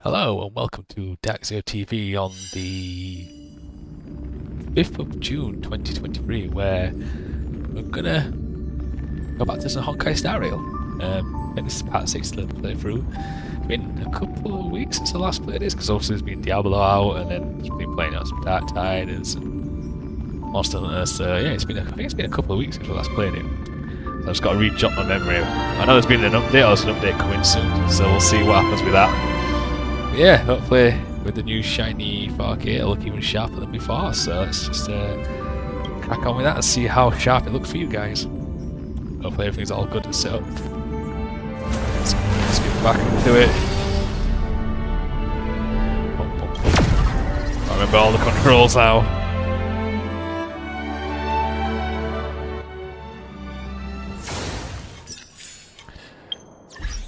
Hello and welcome to Daxio TV on the 5th of June 2023, where we're gonna go back to some Honkai Star Rail. I think this is part 6 of the playthrough. It's been a couple of weeks since I last played this, because obviously there's been Diablo out, and then it's been playing on some Dark Tiders and Monster Hunter, so yeah, I think it's been a couple of weeks since I last played it. So I've just got to re-jot my memory. I know there's been an update, or there's an update coming soon, so we'll see what happens with that. Yeah, hopefully with the new shiny 4K it'll look even sharper than before, so let's just crack on with that and see how sharp it looks for you guys. Hopefully everything's all good and set up. Let's get back into it. I remember all the controls now.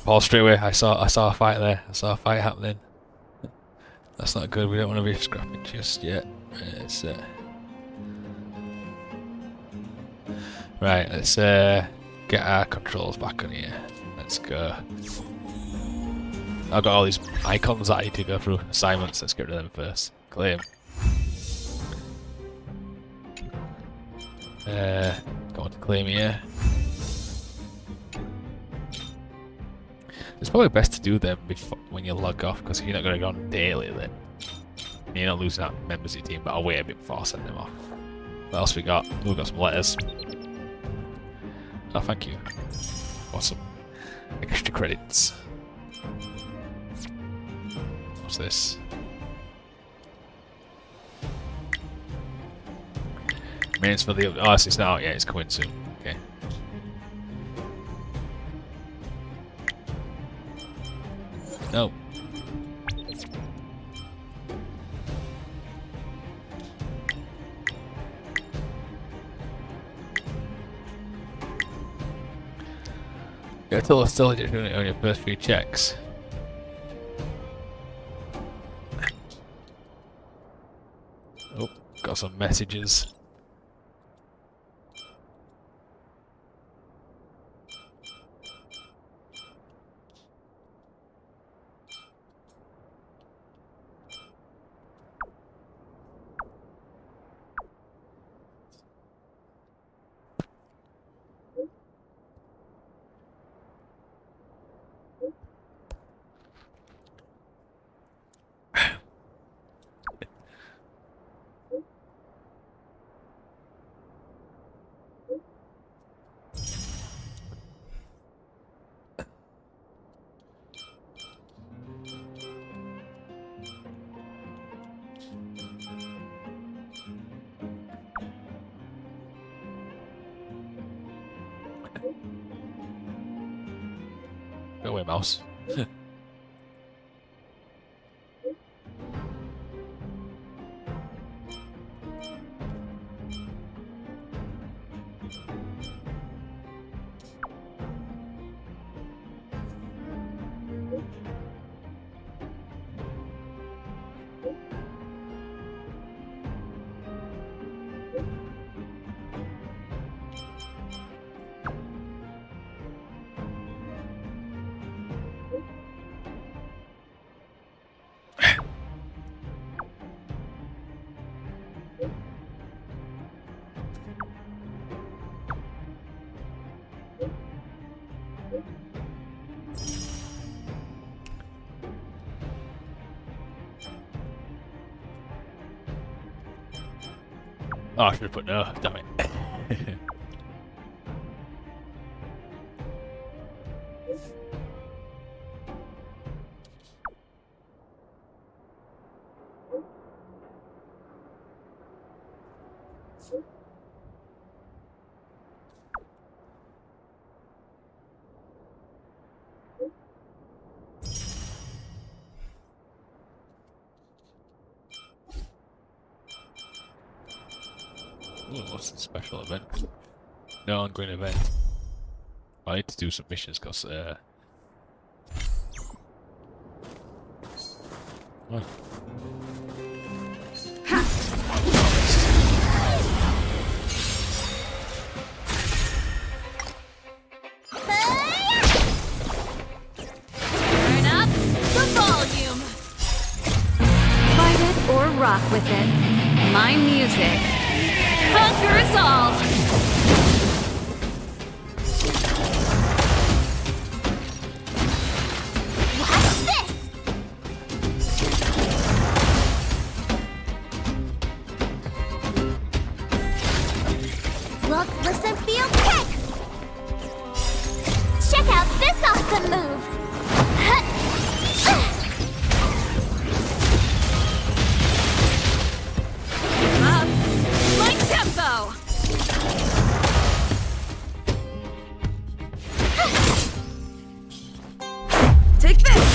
Paul, straight away, I saw a fight there. I saw a fight happening. That's not good. We don't want to be scrapping just yet. Right, let's get our controls back on here. Let's go. I've got all these icons that I need to go through. Assignments, let's get rid of them first. Claim. Go on to claim here. It's probably best to do them before when you log off, because you're not going to go on daily then. You're not losing out members of your team, but I'll wait a bit before I send them off. What else we got? We've got some letters. Oh, thank you. Awesome. Extra credits. What's this? Mains for the... Oh, it's not out yet, it's coming soon. Okay. No. Yeah, still doing it on your first few checks. Oh, got some messages. Go away, mouse. Oh, I should have put no, damn it. Ooh, what's the special event? No ongoing event. I need to do some missions because what? Turn up the volume. music. Conquer us all! Look, listen, feel, kick! Check out this awesome move! Up! Like tempo! Take this!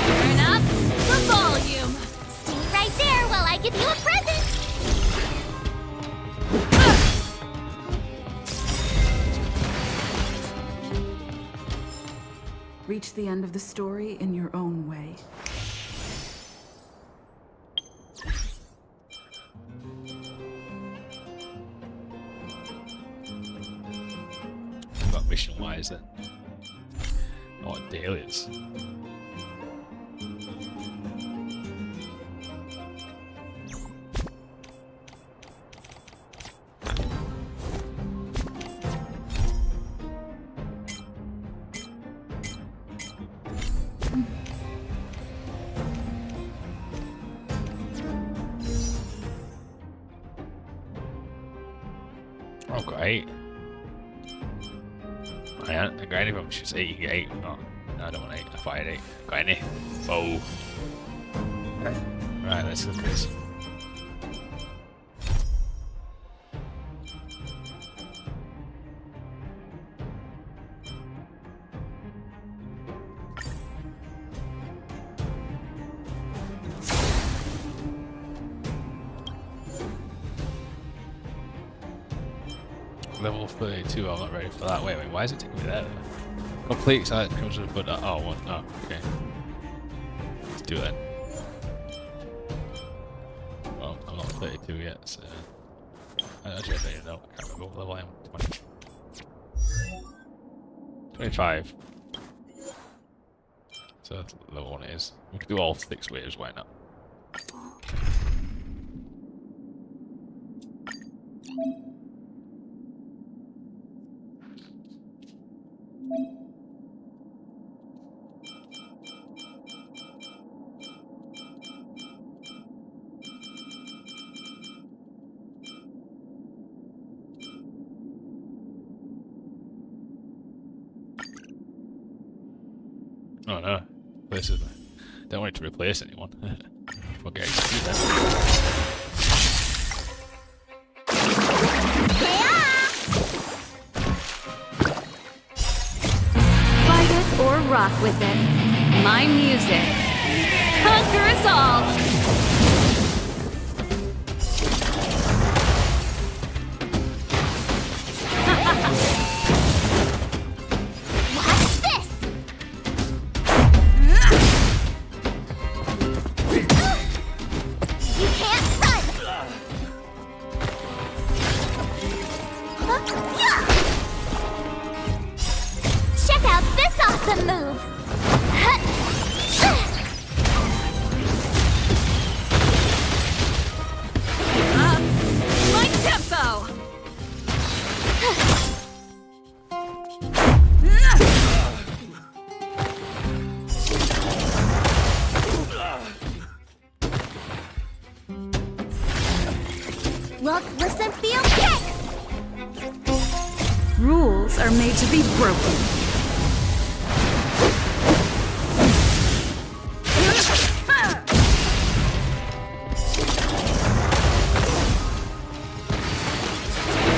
Turn up the volume! Stay right there while I give you a present! Reach the end of the story in your own way. Got mission wise then. Oh, what deal is. Oh, got 8. I got any of them. She's 8, you get 8. Oh, no, I don't want 8. I thought I had 8. Got any? Oh. Right, let's look at this. Level 32, I'm not ready for that. Wait, why is it taking me there? Complete silent comes with, but oh, one. Oh, okay. Let's do it. Well, I'm not 32 yet, so. Actually, I don't even know. I can't remember what level I am. 20. 25. So that's level 1 it is. We can do all 6 waves, why not? Oh no, this is. Don't want it to replace anyone. We'll get executed then. Fight it or rock with it. My music. Conquer us all! Watch this! You can't run! Yeah! Check out this awesome move! Up! Like tempo! Look, listen, feel, kick! Rules are made to be broken.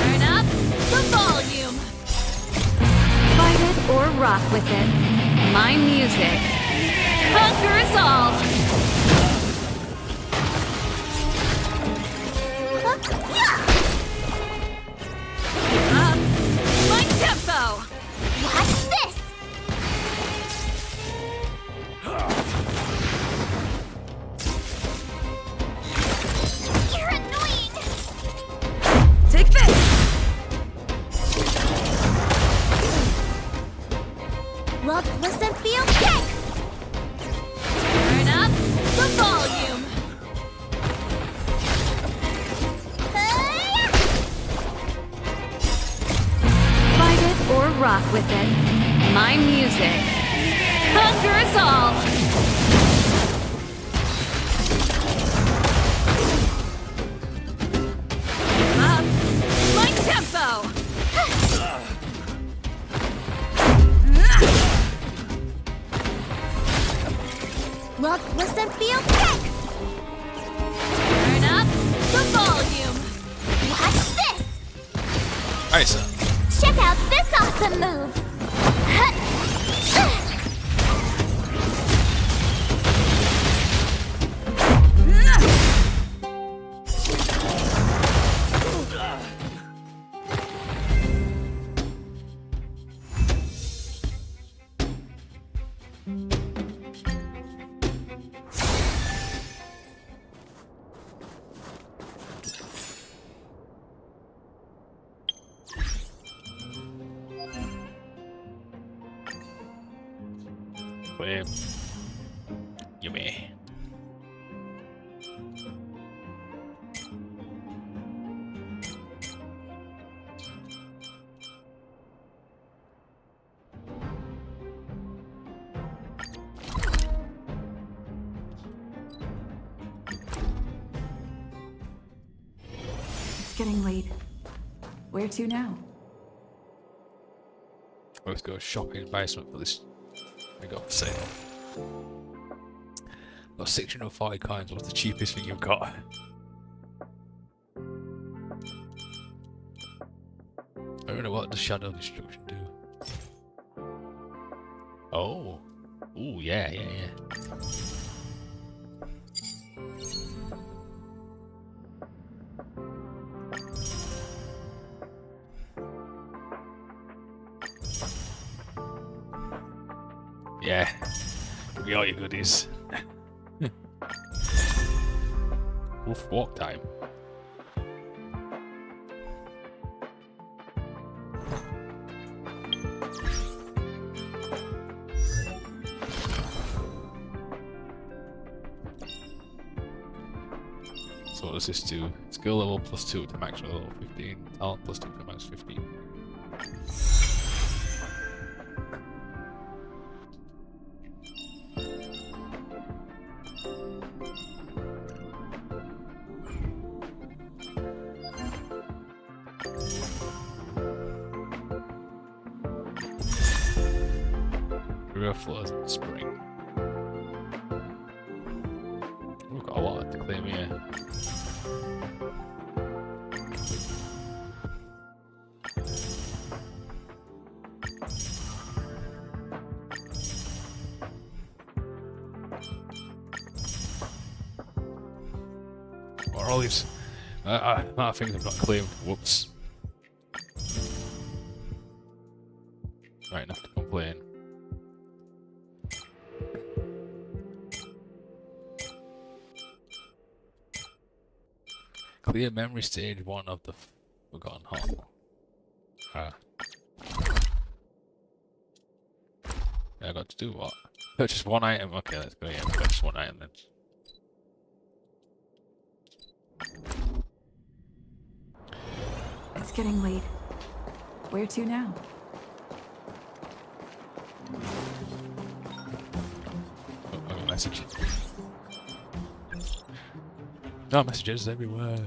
Turn up the volume! Fight it or rock with it. My music. Conquer us all! Up! Like tempo! Watch this! rock with it. My music. Conquer us all! Up! My tempo! Look, listen, feel, kick! Turn up the volume! Watch this! Nice. Check out this awesome move! Yummy. It's getting late. Where to now? Let's go shopping and buy something for this. We got for sale. Got 640 coins. What's the cheapest thing you've got? I don't know what does Shadow Destruction do. Oh. Ooh, yeah. Yeah. Give me all your goodies. Wolf walk time. So what does this do? Skill level +2 to maximum level 15. Talent +2 to max 15. River flows in spring. We've got a lot to claim here. What are all these? Amount of things I've not claimed. Whoops. Right, enough to complain. Clear memory stage 1 of the Forgotten Hall. Yeah, I got to do what? Purchase one item. Okay, let's go. Yeah, purchase one item then. It's getting late. Where to now? Oh, message. No messages everywhere.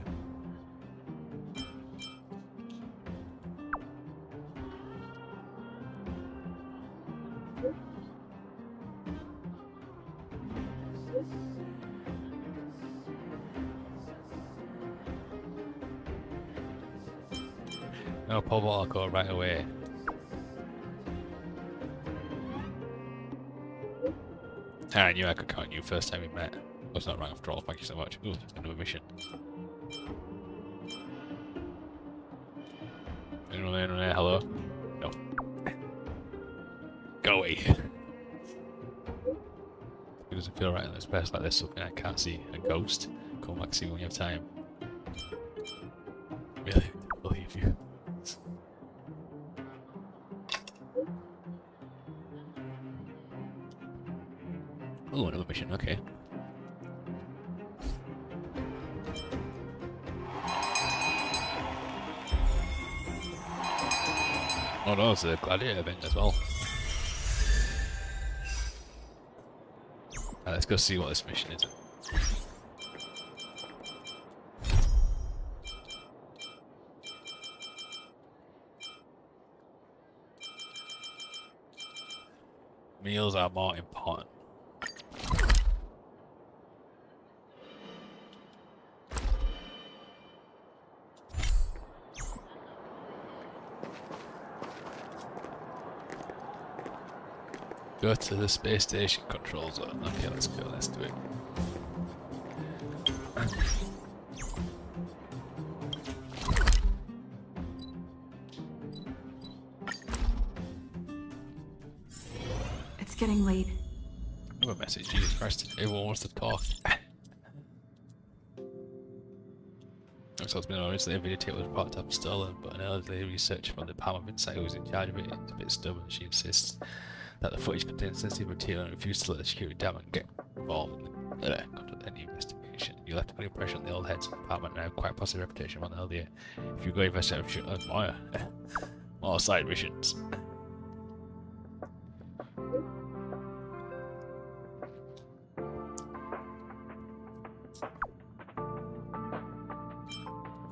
No, Paul, I'll go right away. I knew I could count you first time we met. That's not right after all, thank you so much. Ooh, another mission. Anyone there? Hello? No. Go away. It doesn't feel right in this place like there's something I can't see. A ghost? Come back, see when you have time. Really? I believe you. Oh, another mission, okay. Oh no, it's a gladiator event as well. Let's go see what this mission is. Meals are more important. Go to the space station control zone. Okay, let's go, let's do it. It's getting late. I have a message, Jesus Christ. Everyone wants to talk. So it's been originally a videotape was brought up stolen, but an elderly researcher from the Department of Insight who was in charge of it is a bit stubborn. She insists that the footage contains sensitive material and refuses to let the security department get involved in any investigation. You left a good impression on the old heads of the department and have quite a positive reputation from the LDA. If you go investigate, should admire more side missions.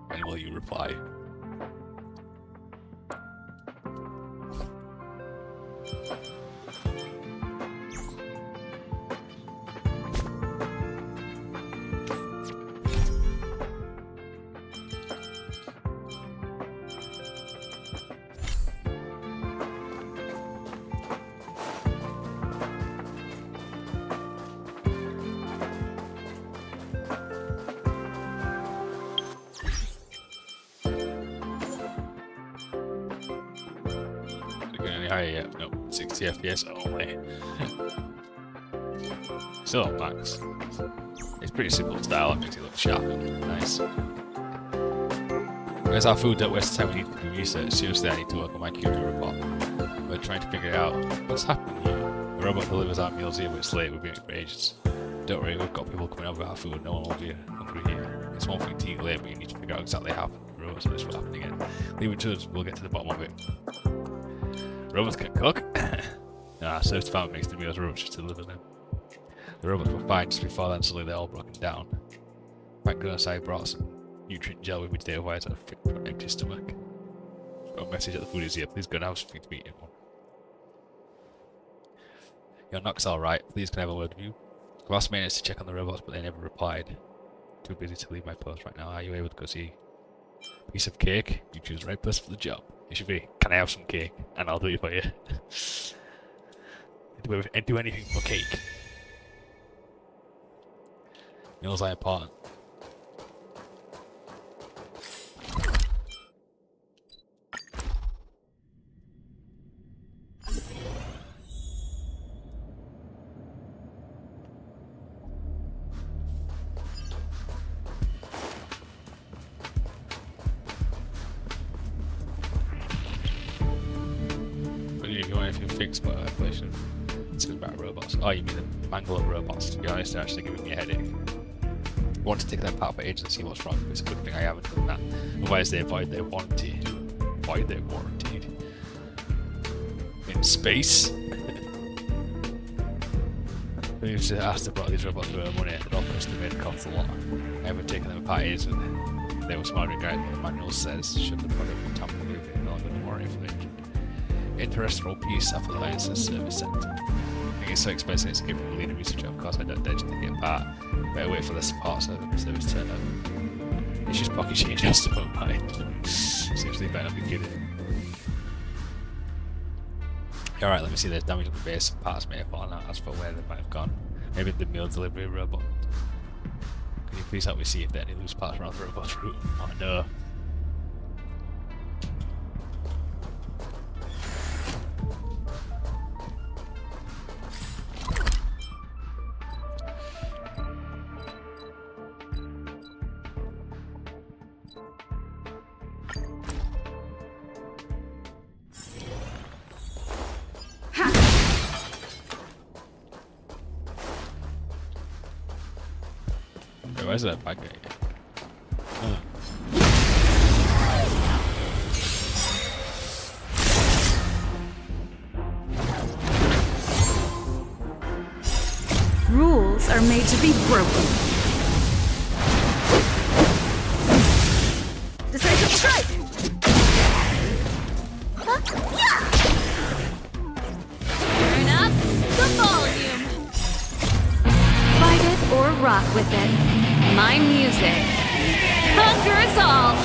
And will you reply? Higher yet? No, 60 FPS only. Still on max. It's pretty simple style, it makes it look sharp and nice. Where's our food? Don't waste time, we need to do research. Seriously, I need to work on my QD report. We're trying to figure it out. What's happening here? The robot delivers our meals here, but it's late, we've been waiting for ages. Don't worry, we've got people coming over our food, no one will be hungry here. It's one thing to eat late, but you need to figure out exactly how the robots so this will happen again. Leave it to us, we'll get to the bottom of it. Robots can cook? Nah, service department makes the meals, robots just deliver them. The robots were fine just before then, suddenly they're all broken down. Thank goodness I brought some nutrient gel with me today, otherwise I'd fit for an empty stomach. Got a message that the food is here, please go and have something to eat, everyone. Your knock's alright, please can I have a word with you? I've asked maintenance to check on the robots, but they never replied. Too busy to leave my post right now, are you able to go see a piece of cake? You choose the right person for the job. It should be, can I have some cake? And I'll do it for you. do anything for cake. Meals are important. Fixed by inflation. It's about robots. Oh, you mean the mangle of robots? To be honest, they're actually giving me a headache. I want to take them apart for ages and see what's wrong. It's a good thing I haven't done that. Otherwise, they void their warranty. Void their warranty. In space. We used to ask about these robots for money, and all estimated cost a lot. I haven't taken them apart ages, and they were smart regarding what the manual says. Should the product be tampered with, it no longer the warranty for the interstellar piece after the Alliance's service center. I think it's so expensive it's giving the leader research. Of course, I don't dare to take it apart. Better wait for the support service turnover. It's just pocket change, just about mine. Seriously, better not be kidding. Alright, let me see the damage on the base. Parts may have fallen out as for where they might have gone. Maybe the meal delivery robot. Can you please help me see if there are any loose parts around the robot's route? Oh no. Why is that bad guy? are made to be broken. Decisive strike! Turn up the volume. Fight it or rock with it. My music conquers all.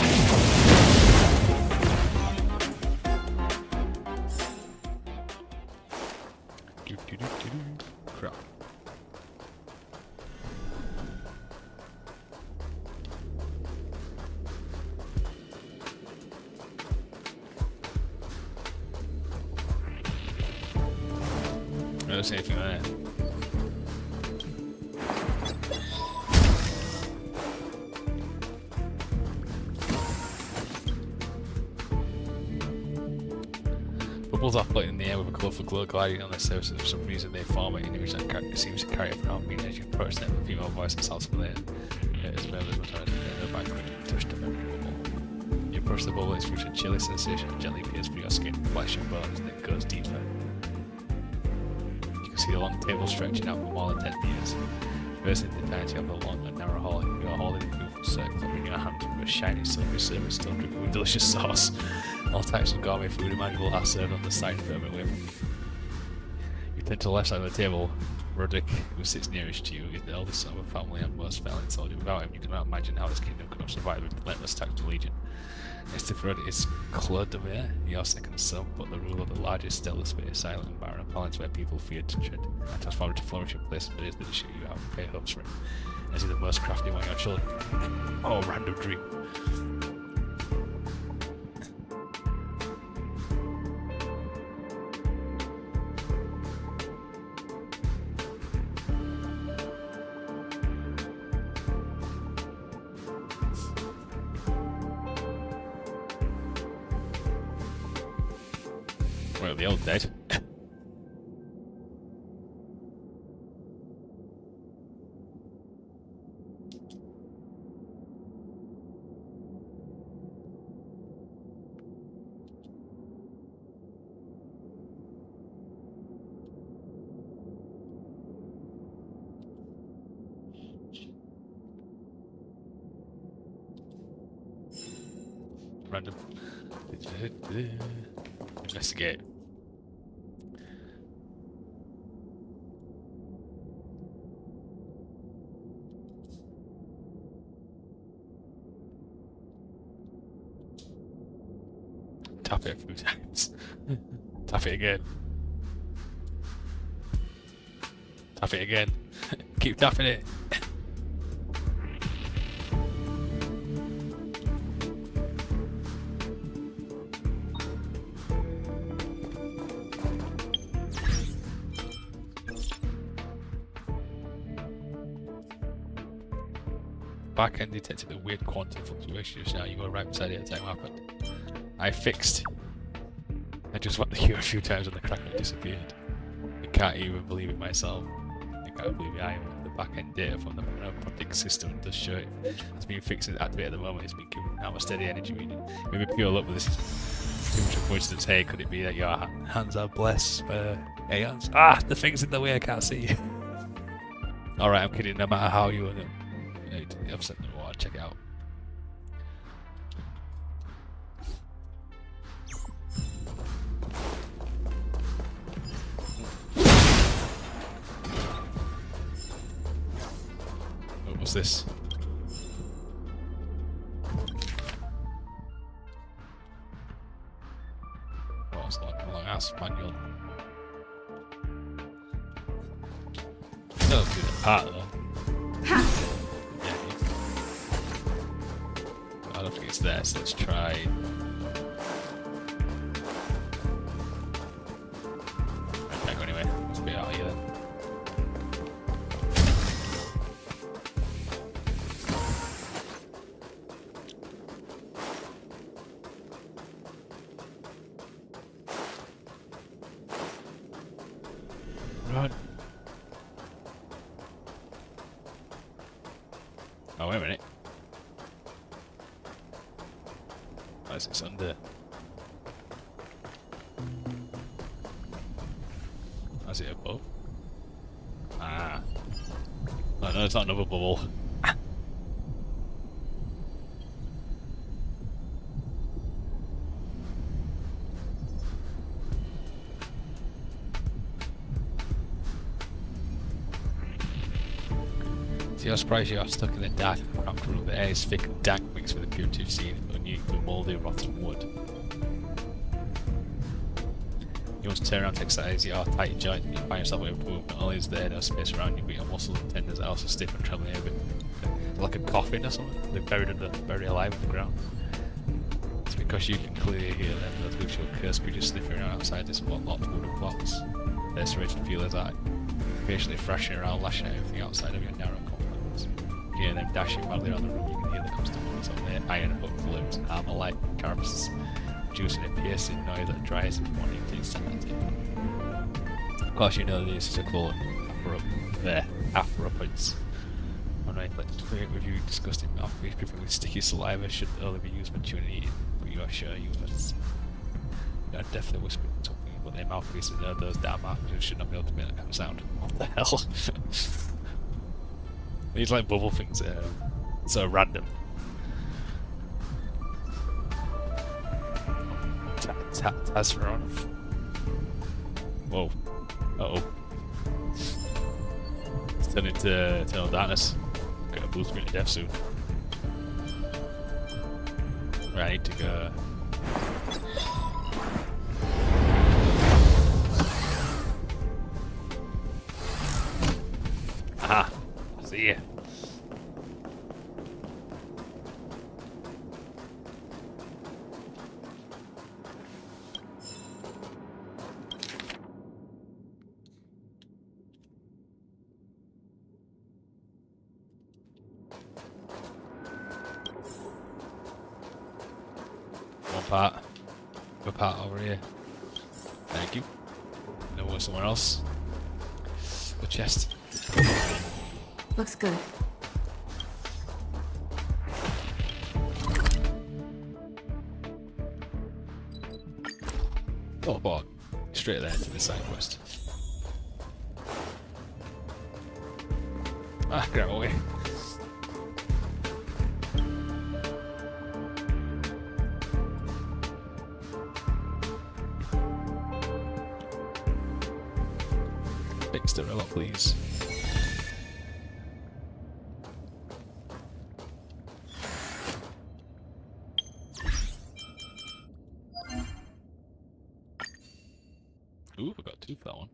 Crap. I don't see anything there. Bubbles are floating in the air with a colourful glow gliding on the surface, and for some reason they form an image that seems to carry around being as you approach them. A female voice and sounds familiar. It is very much on the back when you touch the memory bubble. You approach the bubble, it's a chilly sensation that gently pierces through your skin, flesh and bones, and then goes deeper. You can see the long table stretching out for more than 10 meters. Reversing the entirety of the long and narrow hall, you are holding a beautiful circle in your hand with a shiny silvery service still dripping with delicious sauce. All types of gourmet food imaginable are served on the side further away from you. You turn to the left side of the table. Roderick, who sits nearest to you, is the eldest son of a family and most valiant soldier. Without him, you cannot imagine how this kingdom could have survived with relentless attacks of the Legion. Next to Roderick is Claude de Mere, your second son, but the ruler of the largest stellar space, silent and barren, a planet where people feared to tread, and transformed to flourish in places that is the issue you have to pay hopes for him. Is he the most crafty among your children? Oh, random dream. Well, the old dead. Random. Investigate. Tap it a few times. Tap it again. Tap it again. Keep tapping it. Back end detected a weird quantum fluctuation just now. You were right beside it at the time it happened. I fixed. I just went the queue a few times and the cracker disappeared. I can't even believe it myself. I can't believe it. I am the back end data from the project system does show it. It's been fixed and activated at the moment. It's been given out a steady energy reading. Maybe pure luck, but this is too much of a coincidence. Hey, could it be that your hands are blessed for aeons? Ah, the thing's in the way, I can't see you. Alright, I'm kidding, no matter how you want it. I've set the water, check it out. Oh, what's this? Oh, it's like a long ass manual. That'll do the part though. I don't think it's there, so let's try. Right, go anyway. Let's be out of here then. Run. Oh, wait a minute. Where's it's under? Is it above? Ah. Oh no, it's not another bubble. See, I'm surprised you are stuck in the dark and cramped room. The air is thick and dank, mixed with a putative sea and unequal, mouldy, rotten wood. You must turn around to exercise your tight joints and you find yourself able to move. Not only is there no space around you, but your muscles and tendons are also stiff and trembling a bit. Like a coffin or something. They're buried alive in the ground. It's because you can clearly hear them, those virtual curse creatures sniffing around outside this locked wooden box. Their serrated feelers are patiently thrashing around, lashing at everything outside of your narrow confines. You hear them dashing madly around the room, you can hear the constant noise of their iron hooked limbs and armor-like carapaces, producing a piercing noise that dries and wanting to insanity. Of course, you know this is a clone arthropods. Alright, let's create review disgusting mouthpiece dripping with sticky saliva should only be used when chewing and eating, but you are sure you are definitely whispering something, but their mouthpieces are those damn mouthpieces should not be able to make that kind of sound. What the hell? These like bubble things are so random. Tazron. Whoa. Uh-oh. It's turned into Eternal Darkness. Got a blue screen of death soon. Right, I need to go. Aha! See ya. One part over here. Thank you. No one somewhere else. The chest. Looks good. Oh, boy. Straight there to the side quest. Ah, get away. Fix it a lot, please. Ooh, I got 2 for that one.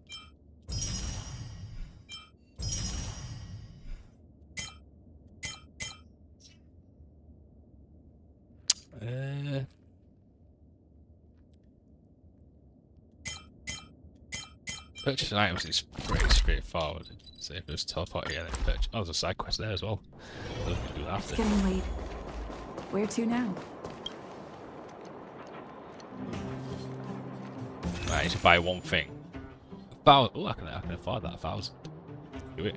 Purchasing items is pretty straightforward. So if there's teleport here, then purchase. Oh, there's a side quest there as well. So we can do that after. It's getting late. Where to now? Right, I need to buy one thing. Oh, I can afford that 1,000. Do it.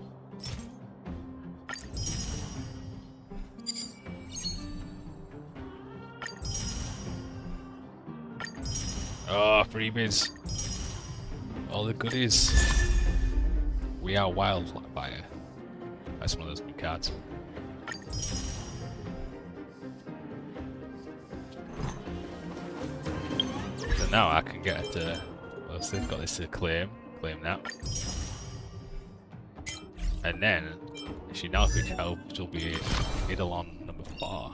Oh, freebies. All the goodies. We are wildfire. That's one of those new cards. So now I can get to. Well, so they've got this to claim that. And then she now could help, she'll be Eidolon number 4.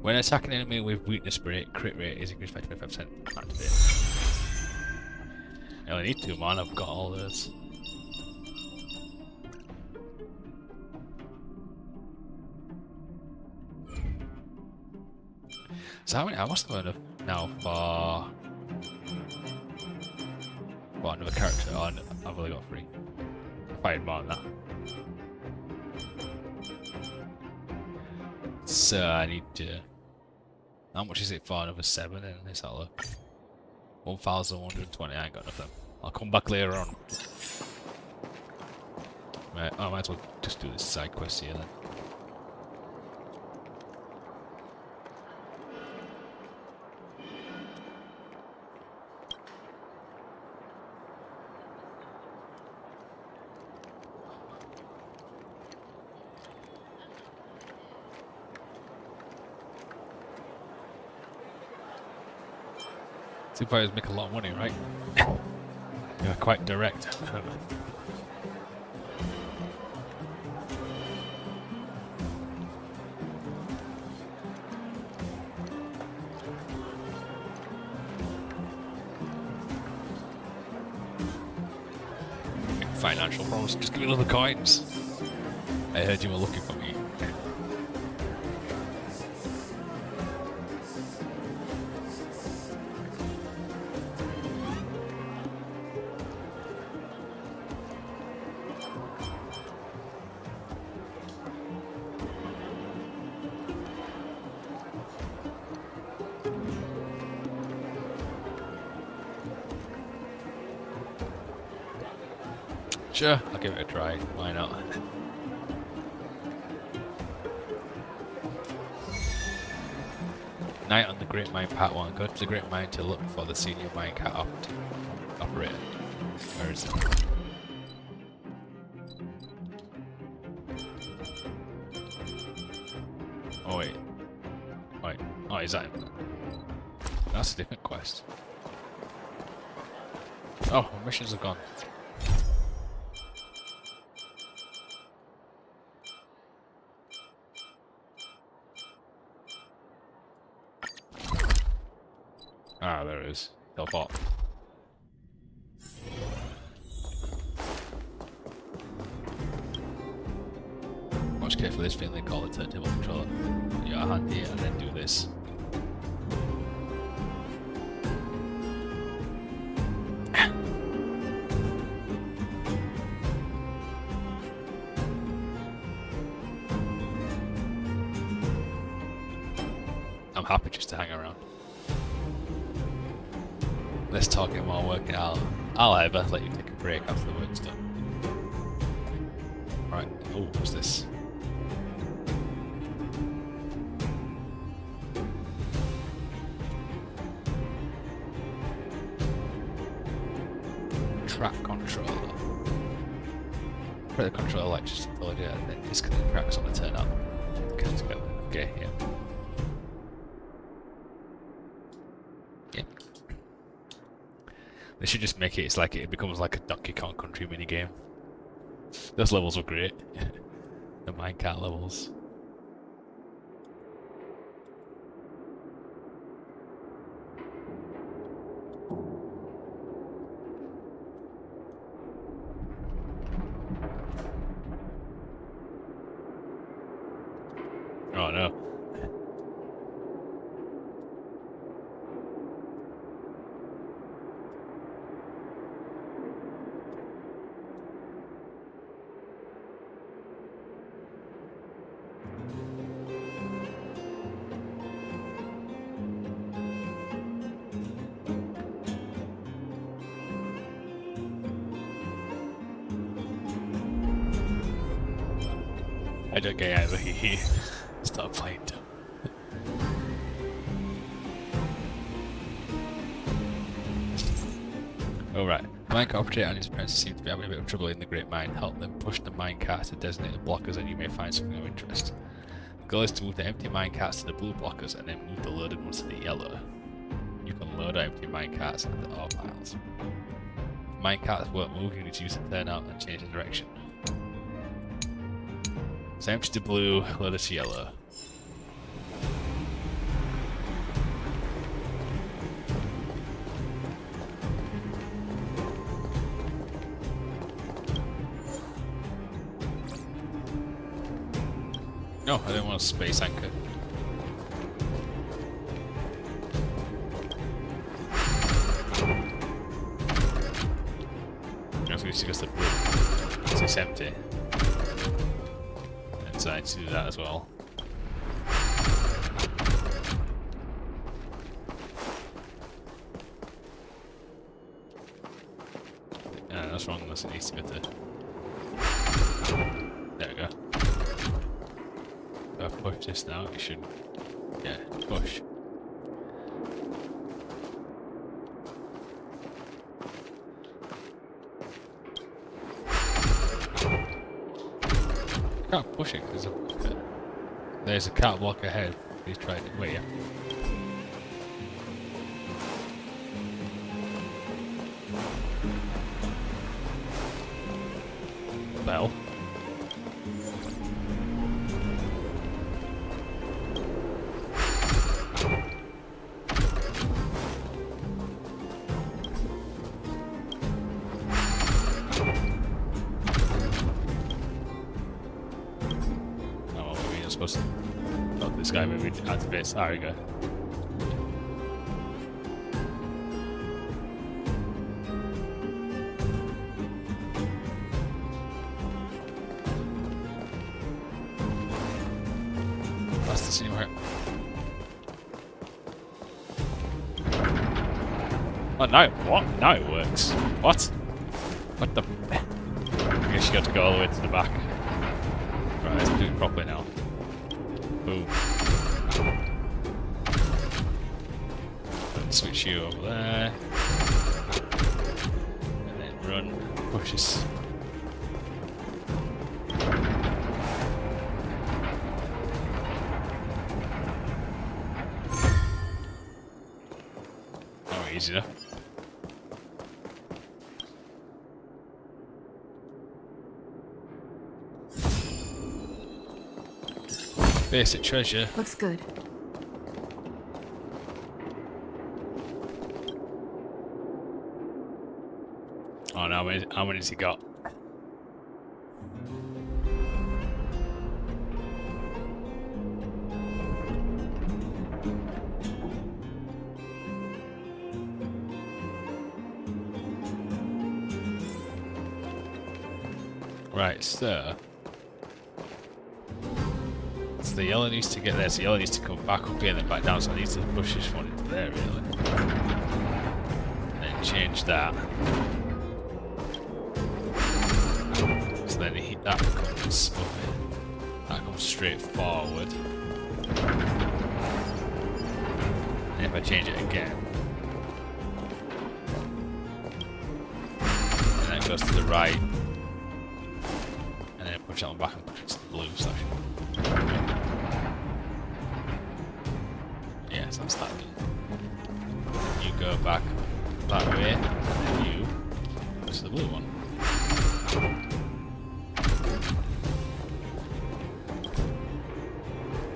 When attacking an enemy with weakness rate, crit rate is increased by 25%. Activate. I only need 2 more and I've got all those. So I must have enough now for another character. Oh, no, I've only got 3. I need more than that. So I need to. How much is it for another 7? And let's have a look. 1,120. I ain't got nothing. I'll come back later on. Right, I might as well just do this side quest here then. Two players make a lot of money, right? You're quite direct. Financial problems. Just give me little coins. I heard you were looking for me. Sure, I'll give it a try. Why not? Night on the Great Mine Part 1. Go to the Great Mine to look for the senior minecart operator. Where is it? Oh wait. Wait. Oh, is that him? That's a different quest. Oh, my missions are gone. Ah, there it is. Teleport. Watch carefully this thing they call the turntable controller. Put your hand here and then do this. I'm happy just to hang around. Less talking while working. I'll ever let you take a break after the work's done. Right. Oh, what's this? Track controller. Put the controller like just told you, and then disconnect the tracks on the turn up. Okay, let's go. Okay, yeah. They should just make it, it's like it becomes like a Donkey Kong Country minigame. Those levels were great. The minecart levels. Oh no. I don't get either. He stop playing too. Alright. The minecart operator and his apprentice seem to be having a bit of trouble in the Great Mine. Help them push the minecart to designated blockers and you may find something of interest. The goal is to move the empty minecarts to the blue blockers and then move the loaded ones to the yellow. You can load empty minecarts into ore piles. If minecarts won't move, you need to use the turnout and change the direction. So empty to blue, loaded to yellow. No, I didn't want a space anchor. That's because the blue. It's empty. So I need to do that as well. Yeah, that's wrong. Unless it needs to go to. There we go. If I push this now, it should. Yeah, push. Can't push it because there's a cat block ahead. He's trying to wait. Yeah. spell. Oh, maybe you're supposed to... Oh, this guy maybe activates. There we go. That's the scene where... Oh, no. What? No, it works. What? What the... I guess you got to go all the way to the back. Right, let's do it properly now. Boom. Let's switch you over there. And then run. Push this. Oh, easy enough. Basic treasure. Looks good. Oh no, how many has he got? Right, so the yellow needs to get there, so yellow needs to come back up here and then back down, so I need to push this one into there really. And then change that. So then that comes up here. That comes straight forward. And if I change it again, and then it goes to the right. And then push that one back and push it to the blue section. Yes, that's that. You go back that way, and then you go to the blue one.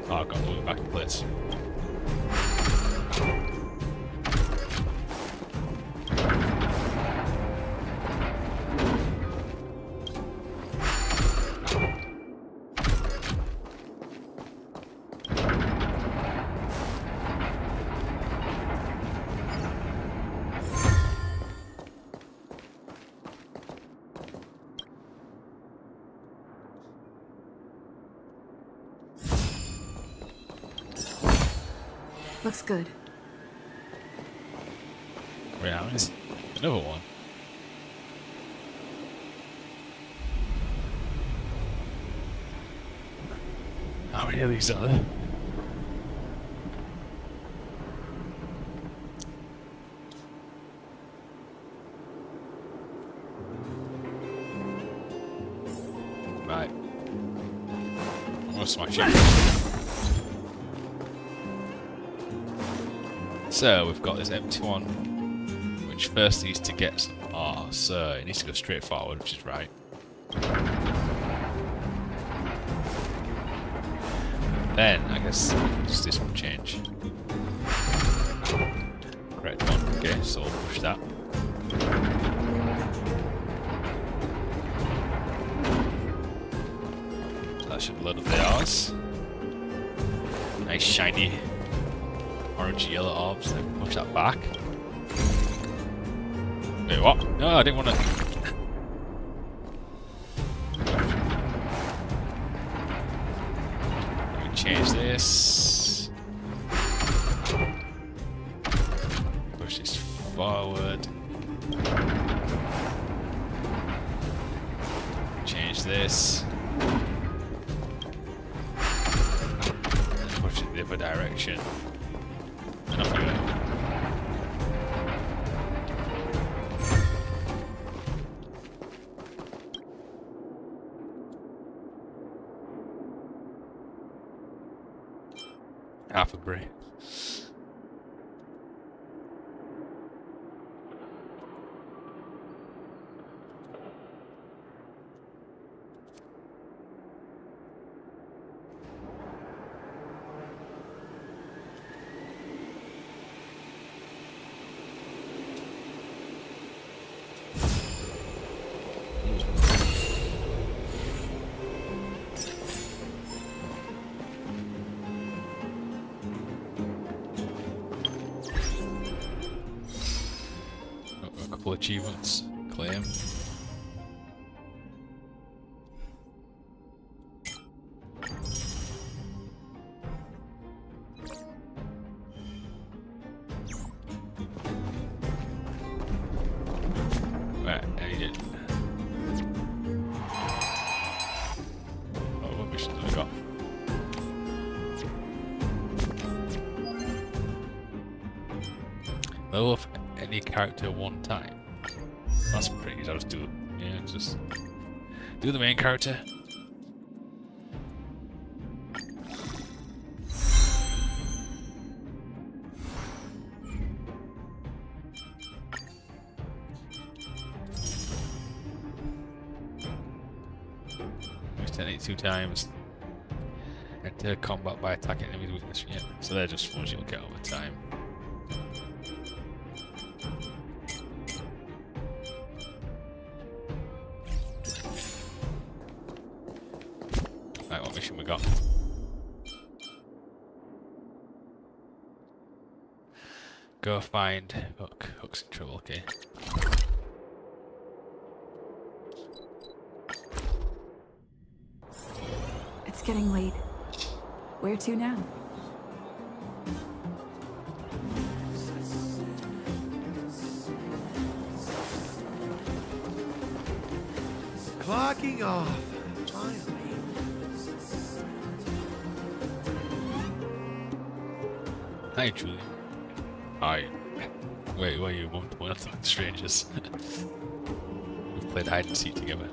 Oh, I've got to move it back in place. Looks good. Yeah, there's another one. How many of these are there? Right. I'm gonna smash it. So we've got this empty one, which first needs to get some R, so it needs to go straight forward, which is right. Then I guess just this one change. Correct one. Okay, so we'll push that. So that should load up the R's. Nice shiny orange yellow orbs, then push that back. Wait, what? No, I didn't want to. Let me change this. Push this forward. Change this. And push it the other direction. And off you go. Half a brain. couple achievements claim. Right, I need it. Oh, what missions have we got? Level up any character one time. That's pretty easy. I'll just do it. Yeah, just do the main character. Extend 2 times. Enter combat by attacking enemies with this. Yeah, so they're just ones you'll get over time. Right, what mission we got? Go find Hook. Hook's in trouble, okay. It's getting late. Where to now? Clocking off. Finally. Hi, Julie. Hi. Wait, were you one to one of the strangers? We've played hide and seek together.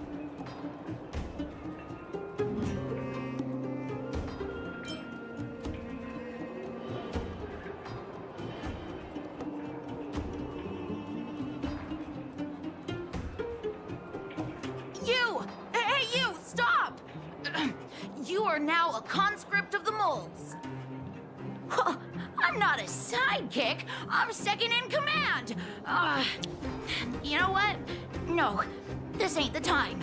You! Hey, you! Stop! You are now a conscript of the moles. Huh, I'm not a sidekick. I'm second in command. You know what? No, this ain't the time.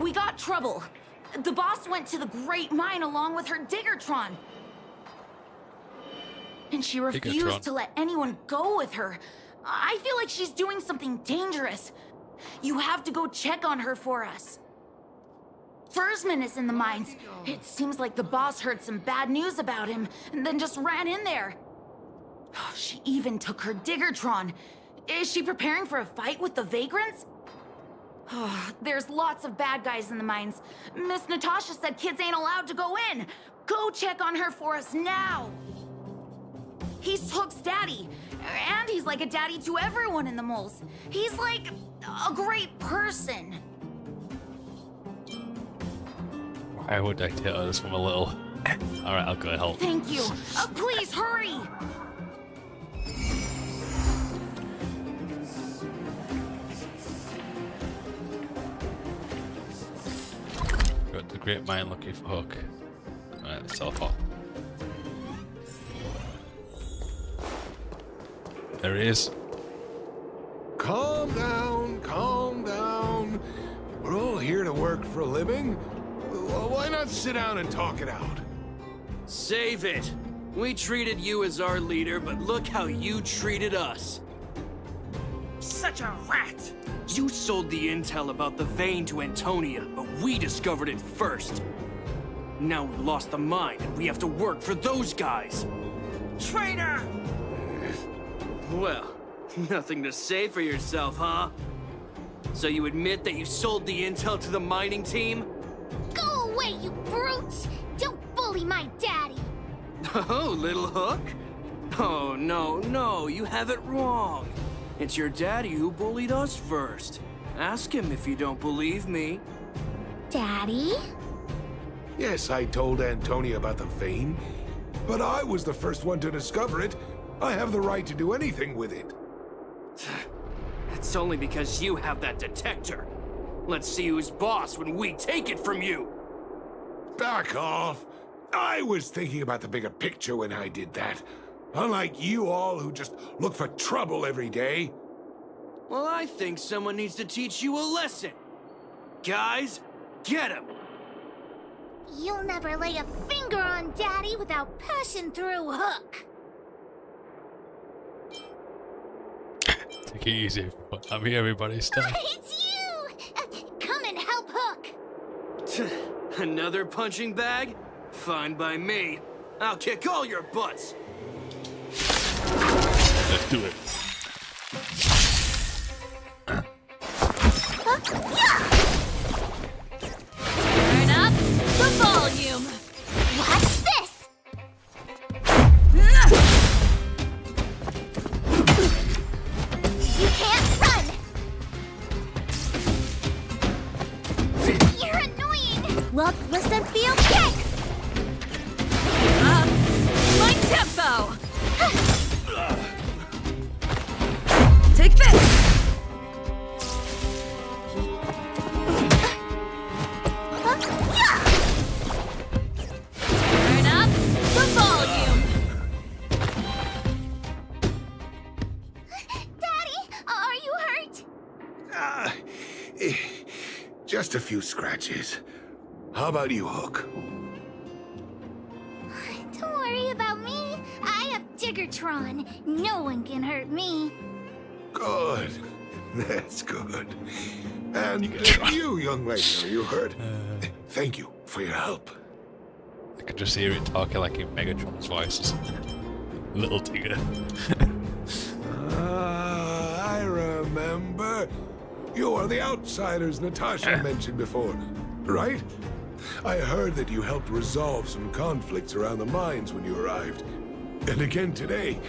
We got trouble. The boss went to the Great Mine along with her Diggertron. And she refused Diggertron. to let anyone go with her. I feel like she's doing something dangerous. You have to go check on her for us. Fursman is in the mines. It seems like the boss heard some bad news about him and then just ran in there. She even took her Diggertron. Is she preparing for a fight with the vagrants? There's lots of bad guys in the mines. Miss Natasha said kids ain't allowed to go in. Go check on her for us now. He's Hook's daddy, and he's like a daddy to everyone in the moles. He's like a great person. Why would I tell this from a little? Alright, I'll go help. Thank you. Please hurry. Go to the Great Mine looking for Hook. Alright, let's teleport. There he is. Calm down, calm down. We're all here to work for a living. Well, why not sit down and talk it out? Save it! We treated you as our leader, but look how you treated us. Such a rat! You sold the intel about the vein to Antonia, but we discovered it first. Now we lost the mine, and we have to work for those guys. Traitor! Well, nothing to say for yourself, huh? So you admit that you sold the intel to the mining team? Go away, you brutes! Don't bully my daddy! Oh, little Hook? Oh, no, you have it wrong. It's your daddy who bullied us first. Ask him if you don't believe me. Daddy? Yes, I told Antonia about the vein, but I was the first one to discover it. I have the right to do anything with it. It's only because you have that detector. Let's see who's boss when we take it from you. Back off. I was thinking about the bigger picture when I did that. Unlike you all who just look for trouble every day. Well, I think someone needs to teach you a lesson. Guys, get him! You'll never lay a finger on Daddy without passing through Hook. Take it easy. I'm here, everybody. Stop. It's you! Come and help Hook. Another punching bag? Fine by me. I'll kick all your butts. Let's do it. Turn up the volume. Watch this! You can't run! You're annoying! Look, listen, feel, kick! My tempo. Take this. Turn up the volume. Daddy, are you hurt? Just a few scratches. How about you, Hook? Don't worry about me. I have Diggertron. No one can hurt me. Good. That's good. And you, young lady, are you hurt? Thank you for your help. I can just hear it talking like in Megatron's voice or something. Little Tigger. I remember. You are the outsiders Natasha mentioned before, right? I heard that you helped resolve some conflicts around the mines when you arrived. And again today,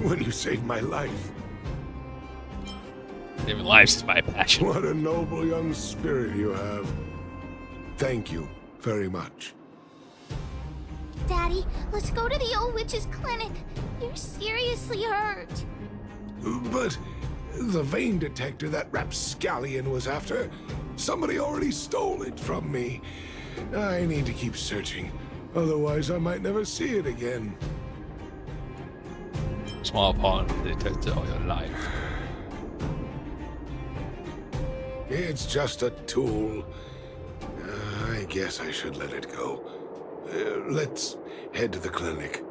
when you saved my life. Living lives is my passion. What a noble young spirit you have. Thank you very much. Daddy, let's go to the old witch's clinic. You're seriously hurt. But the vein detector that rapscallion was after, somebody already stole it from me. I need to keep searching, otherwise I might never see it again. Small part of the detector of your life. It's just a tool. I guess I should let it go. Let's head to the clinic.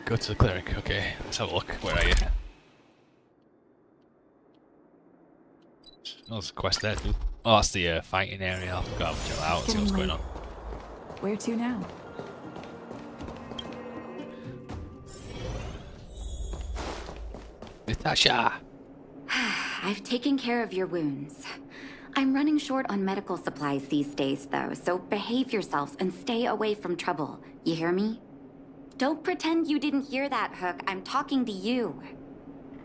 Go to the clinic, okay. Let's have a look. Where are you? Oh, there's a quest there too. Oh, that's the fighting area. I'll go and chill out and see what's going on. Where to now? Natasha! I've taken care of your wounds. I'm running short on medical supplies these days, though, so behave yourselves and stay away from trouble. You hear me? Don't pretend you didn't hear that, Hook. I'm talking to you.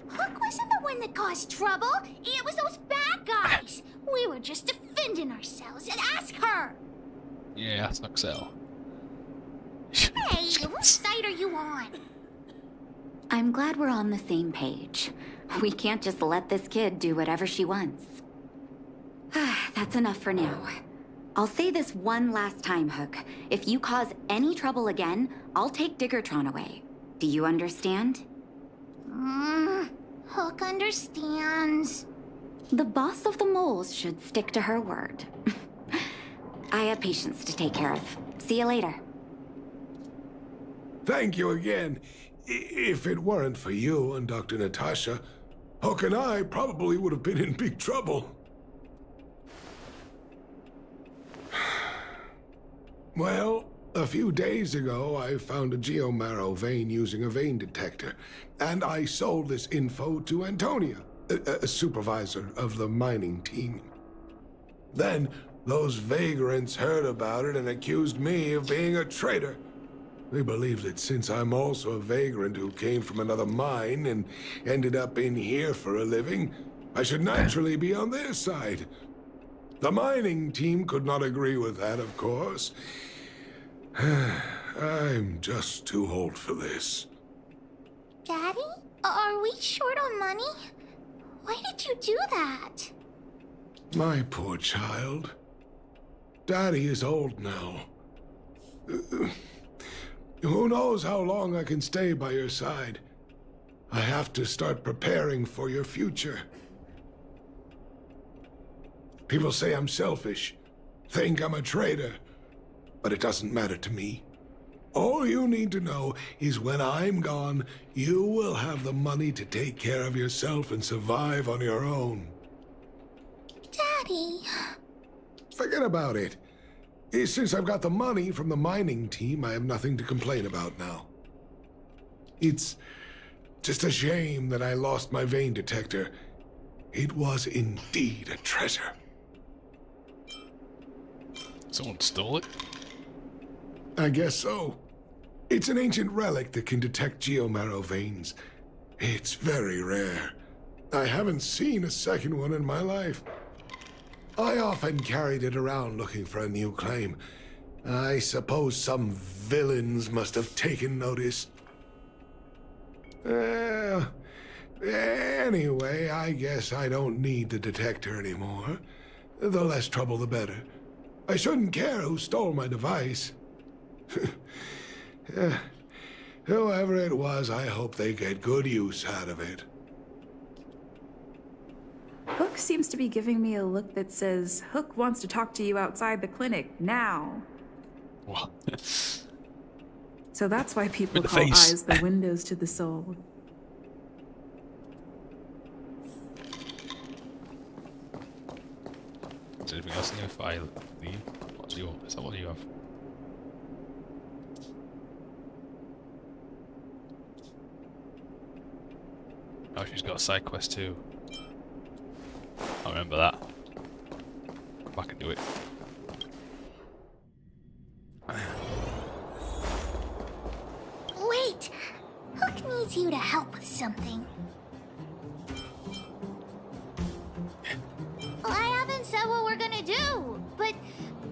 Hook wasn't the one that caused trouble. It was those bad guys. We were just defending ourselves. And ask her. Yeah, that's not so. Hey, what side are you on? I'm glad we're on the same page. We can't just let this kid do whatever she wants. That's enough for now. I'll say this one last time, Hook. If you cause any trouble again, I'll take Diggertron away. Do you understand? Hook understands. The boss of the moles should stick to her word. I have patients to take care of. See you later. Thank you again. If it weren't for you and Dr. Natasha, Hook and I probably would have been in big trouble. Well, a few days ago, I found a geomarrow vein using a vein detector, and I sold this info to Antonia, a supervisor of the mining team. Then, those vagrants heard about it and accused me of being a traitor. They believe that since I'm also a vagrant who came from another mine and ended up in here for a living, I should naturally be on their side. The mining team could not agree with that, of course. I'm just too old for this. Daddy, are we short on money? Why did you do that? My poor child. Daddy is old now. Who knows how long I can stay by your side? I have to start preparing for your future. People say I'm selfish, think I'm a traitor, but it doesn't matter to me. All you need to know is when I'm gone, you will have the money to take care of yourself and survive on your own. Daddy. Forget about it. Since I've got the money from the mining team, I have nothing to complain about now. It's just a shame that I lost my vein detector. It was indeed a treasure. Someone stole it? I guess so. It's an ancient relic that can detect geomarrow veins. It's very rare. I haven't seen a second one in my life. I often carried it around looking for a new claim. I suppose some villains must have taken notice. Anyway, I guess I don't need the detector anymore. The less trouble, the better. I shouldn't care who stole my device. Whoever it was, I hope they get good use out of it. Hook seems to be giving me a look that says, Hook wants to talk to you outside the clinic now. What? So that's why people With the call face. eyes the windows to the soul. Is there anything else in your file? What's your? Is that what you have? Oh, she's got a side quest too. I remember that. Come back and do it. Wait! Hook needs you to help with something. Well, I haven't said what we're gonna do, but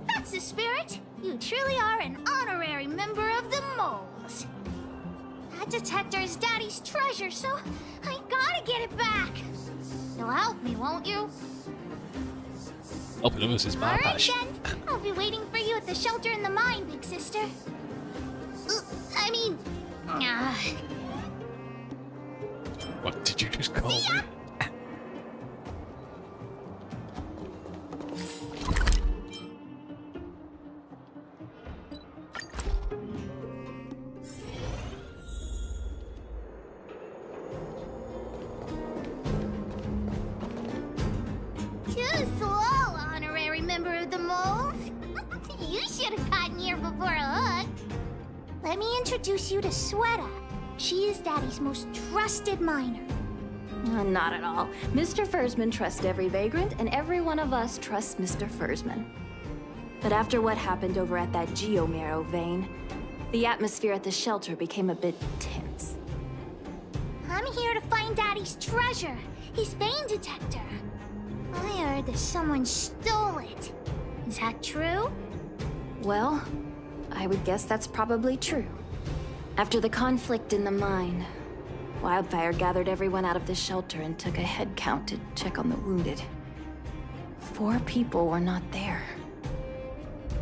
that's the spirit. You truly are an honorary member of the moles. That detector is Daddy's treasure, so I gotta get it back. You'll help me, won't you? Helping others is my All right, passion. then. I'll be waiting for you at the shelter in the mine, big sister. I mean... What did you just call me? Too slow, honorary member of the moles. You should have gotten here before Hook. Let me introduce you to Sweta. She is Daddy's most trusted miner. Not at all. Mr. Fursman trusts every vagrant, and every one of us trusts Mr. Fursman. But after what happened over at that geomarrow vein, the atmosphere at the shelter became a bit tense. I'm here to find Daddy's treasure, his vein detector. I heard that someone stole it. Is that true? Well, I would guess that's probably true. After the conflict in the mine, Wildfire gathered everyone out of the shelter and took a head count to check on the wounded. 4 people were not there.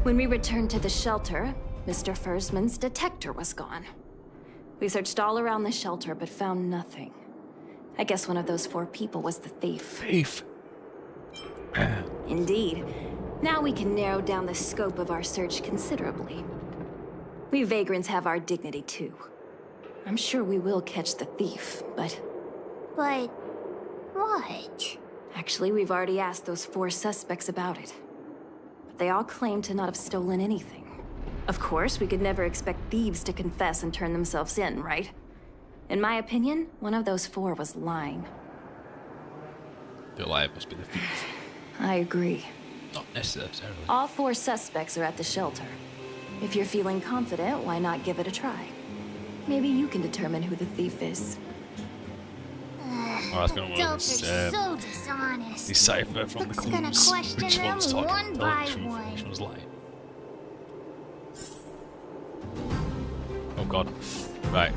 When we returned to the shelter, Mr. Fursman's detector was gone. We searched all around the shelter but found nothing. I guess one of those 4 people was the thief. Thief. Indeed. Now we can narrow down the scope of our search considerably. We vagrants have our dignity too. I'm sure we will catch the thief, but... But... what? Actually, we've already asked those 4 suspects about it. But they all claim to not have stolen anything. Of course, we could never expect thieves to confess and turn themselves in, right? In my opinion, one of those 4 was lying. The liar must be the thief. I agree. Not necessarily. All 4 suspects are at the shelter. If you're feeling confident, why not give it a try? Maybe you can determine who the thief is. Oh, I was going to Adults are so dishonest. decipher from Hook's the gonna clues question which them one's one talking, by telling the truth, one. which one's lying. Oh god. Right.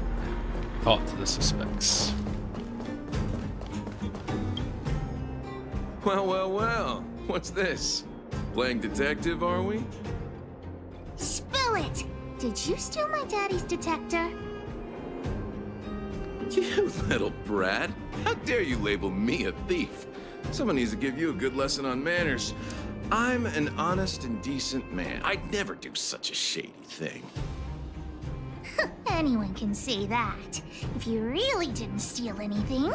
Talk to the suspects. Well, well, well. What's this? Playing detective, are we? Spill it! Did you steal my daddy's detector? You little brat. How dare you label me a thief? Someone needs to give you a good lesson on manners. I'm an honest and decent man. I'd never do such a shady thing. Anyone can say that. If you really didn't steal anything,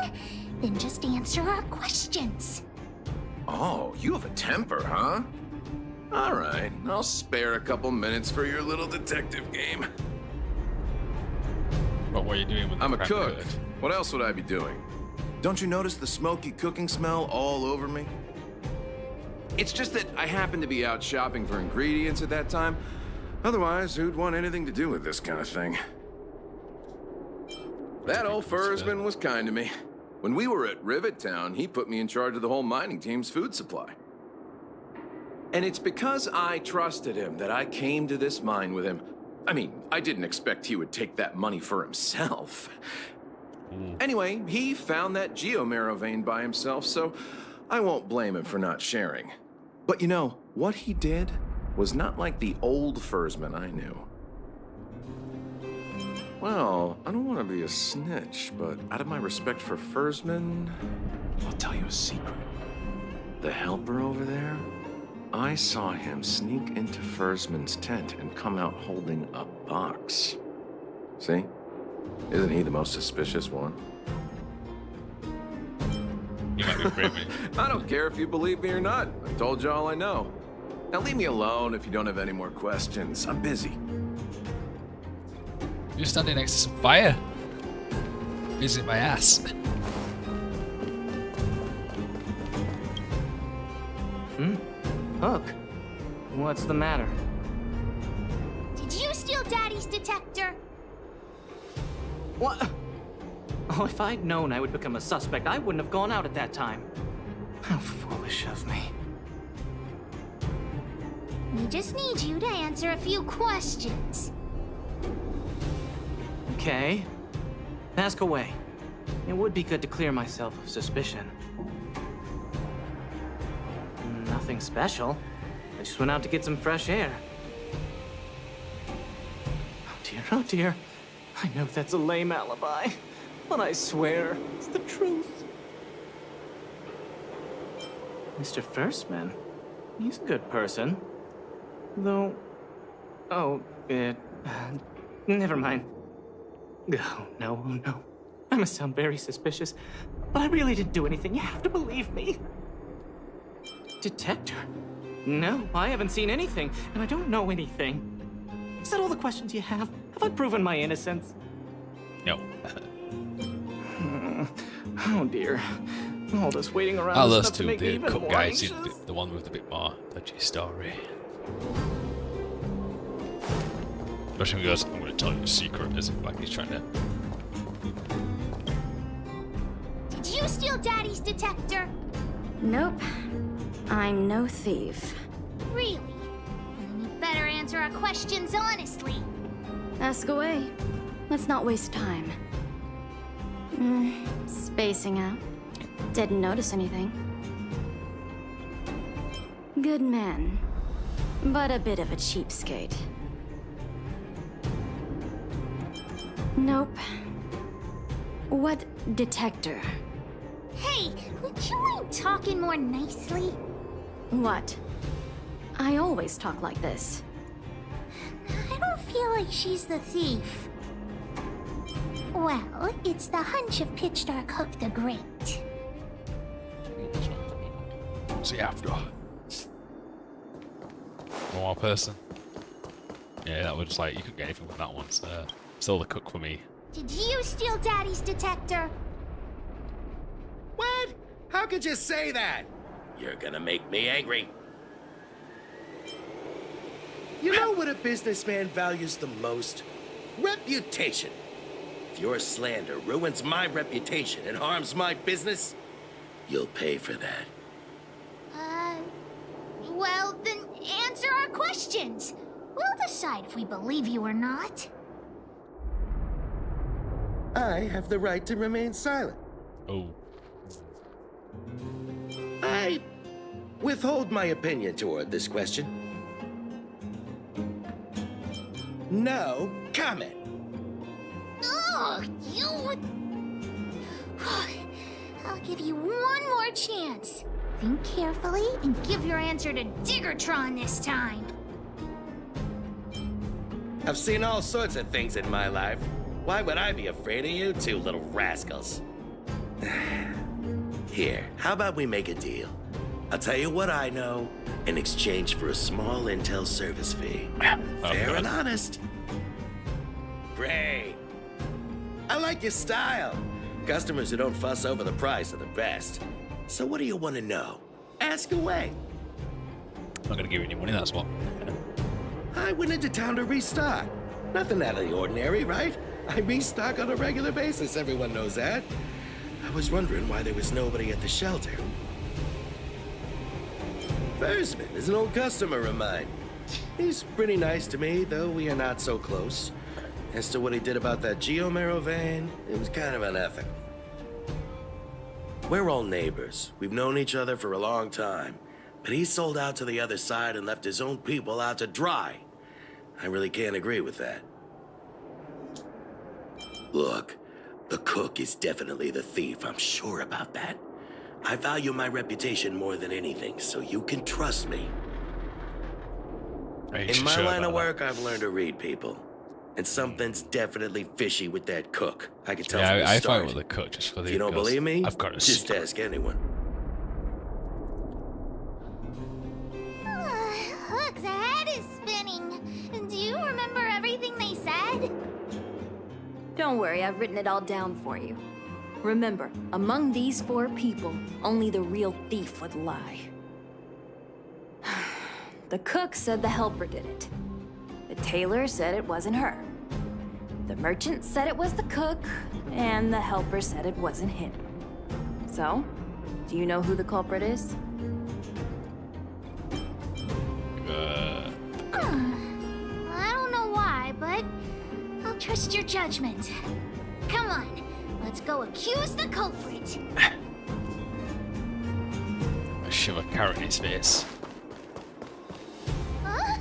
then just answer our questions. Oh, you have a temper, huh? All right, I'll spare a couple minutes for your little detective game. But what are you doing with the I'm a crap cook. bird? What else would I be doing? Don't you notice the smoky cooking smell all over me? It's just that I happened to be out shopping for ingredients at that time. Otherwise, who'd want anything to do with this kind of thing? That old Fursman was kind to me. When we were at Rivet Town, he put me in charge of the whole mining team's food supply. And it's because I trusted him that I came to this mine with him. I mean, I didn't expect he would take that money for himself. Anyway, he found that geomarrow vein by himself, so I won't blame him for not sharing. But you know, what he did was not like the old Fursman I knew. Well, I don't want to be a snitch, but out of my respect for Fursman, I'll tell you a secret. The helper over there, I saw him sneak into Fursman's tent and come out holding a box. See? Isn't he the most suspicious one? You might be brave. I don't care if you believe me or not. I told you all I know. Now leave me alone if you don't have any more questions. I'm busy. You're standing next to some fire. Visit my ass. Hook, what's the matter? Did you steal Daddy's detector? What? Oh, if I'd known I would become a suspect, I wouldn't have gone out at that time. How foolish of me. We just need you to answer a few questions. Okay. Ask away. It would be good to clear myself of suspicion. Nothing special. I just went out to get some fresh air. Oh dear. I know that's a lame alibi, but I swear it's the truth. Mr. Firstman, he's a good person. Though... Oh, never mind. Oh, no. I must sound very suspicious, but I really didn't do anything. You have to believe me. Detector? No, I haven't seen anything, and I don't know anything. Is that all the questions you have? Have I proven my innocence? No. Oh dear. All this waiting around Oh, is those enough to two, make me the even cook more guys, anxious. the one with a bit more dodgy story. Especially when he goes, I'm going to tell you a secret, as if like he's trying to... Did you steal Daddy's detector? Nope. I'm no thief. Really? Then you better answer our questions honestly. Ask away. Let's not waste time. Spacing out. Didn't notice anything. Good man. But a bit of a cheapskate. Nope. What detector? Hey, would you mind talking more nicely? What? I always talk like this. I don't feel like she's the thief. Well, it's the hunch of Pitchdark Hook the Great. See after. One more person. Yeah, that was like, you couldn't get anything with that one, so still the cook for me. Did you steal Daddy's detector? What? How could you say that? You're gonna make me angry. You know what a businessman values the most? Reputation. If your slander ruins my reputation and harms my business, you'll pay for that. Well, then answer our questions. We'll decide if we believe you or not. I have the right to remain silent. Oh. I withhold my opinion toward this question. No comment. Oh, you would... I'll give you one more chance. Think carefully and give your answer to Diggertron this time. I've seen all sorts of things in my life. Why would I be afraid of you two little rascals? Here, how about we make a deal? I'll tell you what I know in exchange for a small intel service fee. Fair and honest. Great. I like your style. Customers who don't fuss over the price are the best. So what do you want to know? Ask away. I'm not gonna give you any money, that's what. I went into town to restock. Nothing out of the ordinary, right? I restock on a regular basis, everyone knows that. I was wondering why there was nobody at the shelter. Versman is an old customer of mine. He's pretty nice to me, though we are not so close. As to what he did about that Geomero vein, it was kind of unethical. We're all neighbors. We've known each other for a long time. But he sold out to the other side and left his own people out to dry. I really can't agree with that. Look, the cook is definitely the thief, I'm sure about that. I value my reputation more than anything, so you can trust me. In my line of work, I've learned to read people. And something's definitely fishy with that cook. I can tell from the I start. fight with the cook just for the. If you don't believe me, I've got a just ask anyone. Hook's head is spinning. Do you remember everything they said? Don't worry, I've written it all down for you. Remember, among these 4 people, only the real thief would lie. The cook said the helper did it. The tailor said it wasn't her. The merchant said it was the cook, and the helper said it wasn't him. So, do you know who the culprit is? I don't know why, but I'll trust your judgment. Come on, let's go accuse the culprit. I shove a carrot in his face. Huh?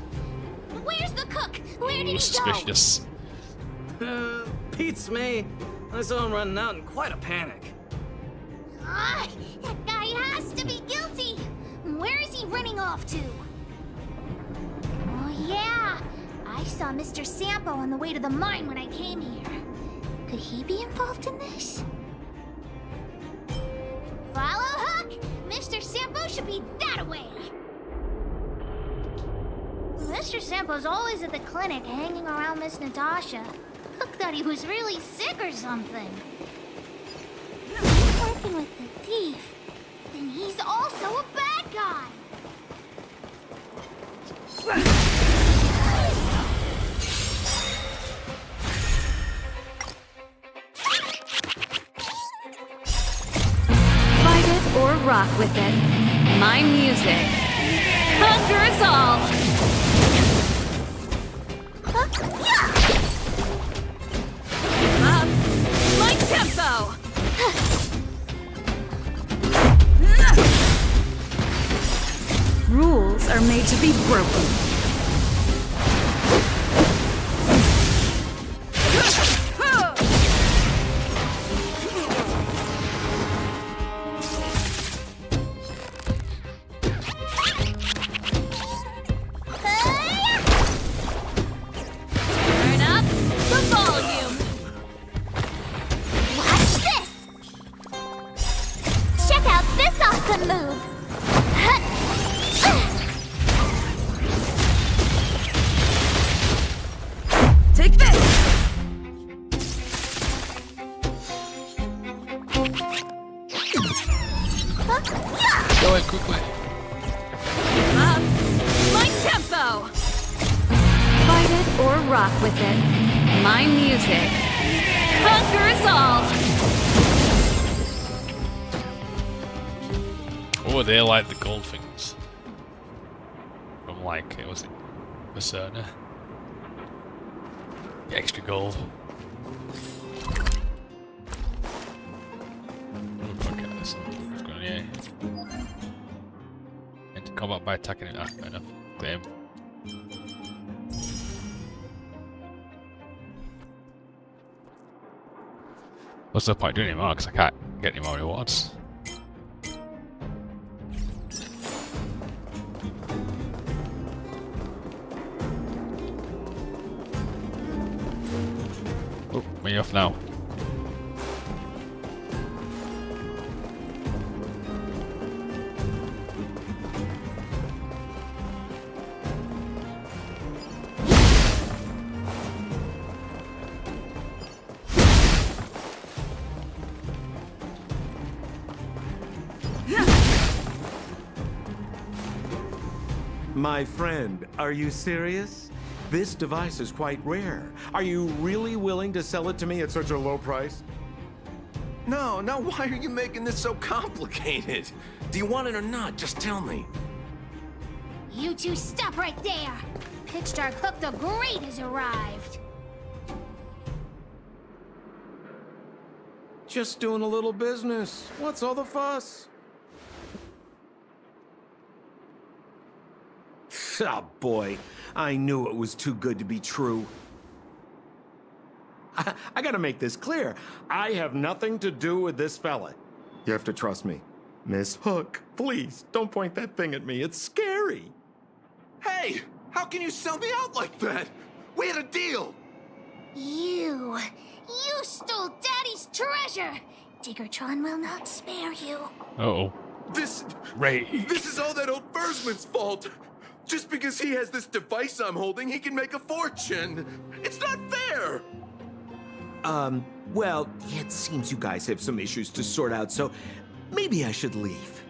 Where's the cook? Where did he go? Suspicious. Beats me. I saw him running out in quite a panic. Ah, that guy has to be guilty. Where is he running off to? Oh yeah, I saw Mr. Sampo on the way to the mine when I came here. Could he be involved in this? Follow Hook! Mr. Sampo should be that way. Mr. Sampo's always at the clinic hanging around Miss Natasha. Hook thought he was really sick or something. He's working with the thief. Then he's also a bad guy. Fight it or rock with it. My music conquers all. Up my tempo. Rules are made to be broken. Turn up the volume. Watch this! Check out this awesome move! Take this! Go in quickly. Up my tempo. Fight it or rock with it. My music conquers all. Oh, they like the gold things. From like, was it Persona? The extra gold. Okay, that's what's going on here. Enter combat by attacking it. Ah, fair enough. Claim. What's the point doing anymore? Because I can't get any more rewards. Where are you off now? My friend, are you serious? This device is quite rare. Are you really willing to sell it to me at such a low price? No, why are you making this so complicated? Do you want it or not? Just tell me. You two stop right there! Pitch Dark Hook the Great has arrived! Just doing a little business. What's all the fuss? Ah, boy. I knew it was too good to be true. I gotta make this clear. I have nothing to do with this fella. You have to trust me. Miss Hook, please, don't point that thing at me. It's scary. Hey, how can you sell me out like that? We had a deal. You stole Daddy's treasure! Diggertron will not spare you. Uh-oh. This Right. This is all that old Versman's fault. Just because he has this device I'm holding, he can make a fortune. It's not fair. Well, it seems you guys have some issues to sort out, so maybe I should leave.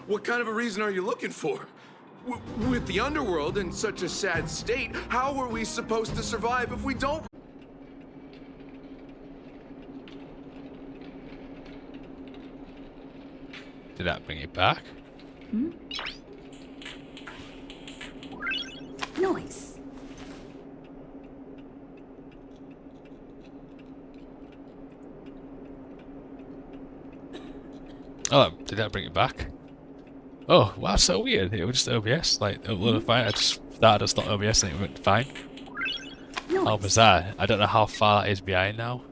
What kind of a reason are you looking for? With the underworld in such a sad state, how are we supposed to survive if we don't? Did that bring it back? Noise. Oh, did that bring it back? Oh, wow, so weird. It was just OBS. Like, a little fine. I just started to stop OBS and it went fine. Noise. How bizarre. I don't know how far that is behind now.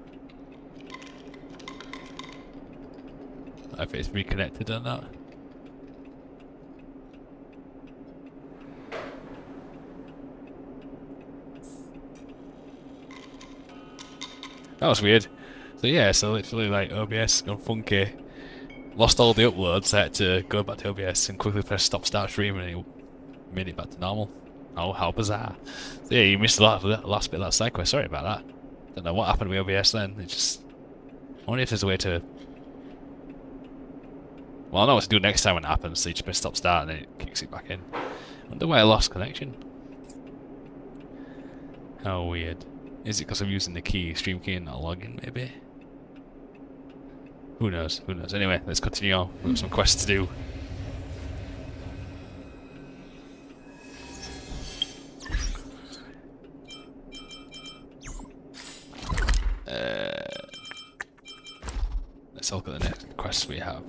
If it's reconnected or not. That was weird. So yeah, so literally like OBS gone funky. Lost all the uploads, I had to go back to OBS and quickly press stop start stream and it made it back to normal. Oh, how bizarre. So yeah, you missed a lot of the last bit of that side quest, sorry about that. Don't know what happened with OBS then, it just... I wonder if there's a way to... Well, I know what to do next time when it happens, so you just press stop start and then it kicks it back in. I wonder why I lost connection. How weird. Is it because I'm using the key, stream key and not login maybe? Who knows, who knows. Anyway, let's continue on. We've got some quests to do. Let's look at the next quests we have.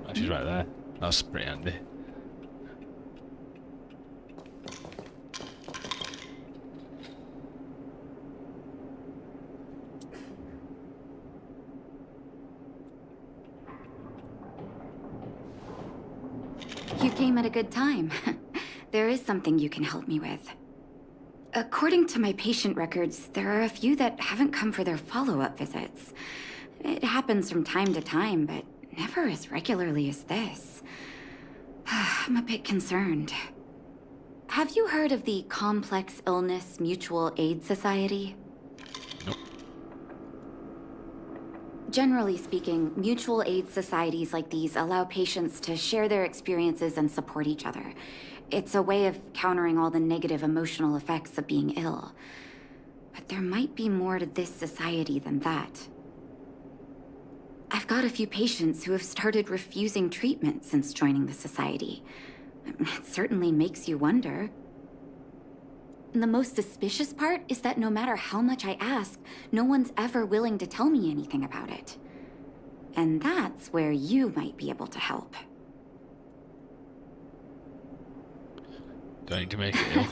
Oh, she's right there. That's pretty handy. You came at a good time. There is something you can help me with. According to my patient records, there are a few that haven't come for their follow-up visits. It happens from time to time, but never as regularly as this. I'm a bit concerned. Have you heard of the Complex Illness Mutual Aid Society? Nope. Generally speaking, mutual aid societies like these allow patients to share their experiences and support each other. It's a way of countering all the negative emotional effects of being ill. But there might be more to this society than that. I've got a few patients who have started refusing treatment since joining the society. It certainly makes you wonder. And the most suspicious part is that no matter how much I ask, no one's ever willing to tell me anything about it. And that's where you might be able to help. Do I need to make it ill?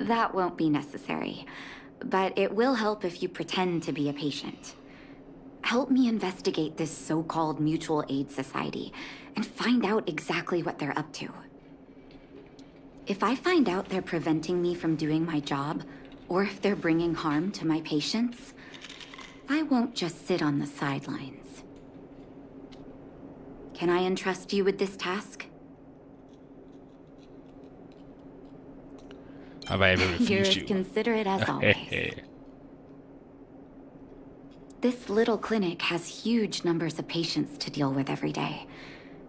That won't be necessary. But it will help if you pretend to be a patient. Help me investigate this so-called mutual aid society and find out exactly what they're up to. If I find out they're preventing me from doing my job, or if they're bringing harm to my patients, I won't just sit on the sidelines. Can I entrust you with this task? Have I ever refused You're as you? considerate as always. This little clinic has huge numbers of patients to deal with every day.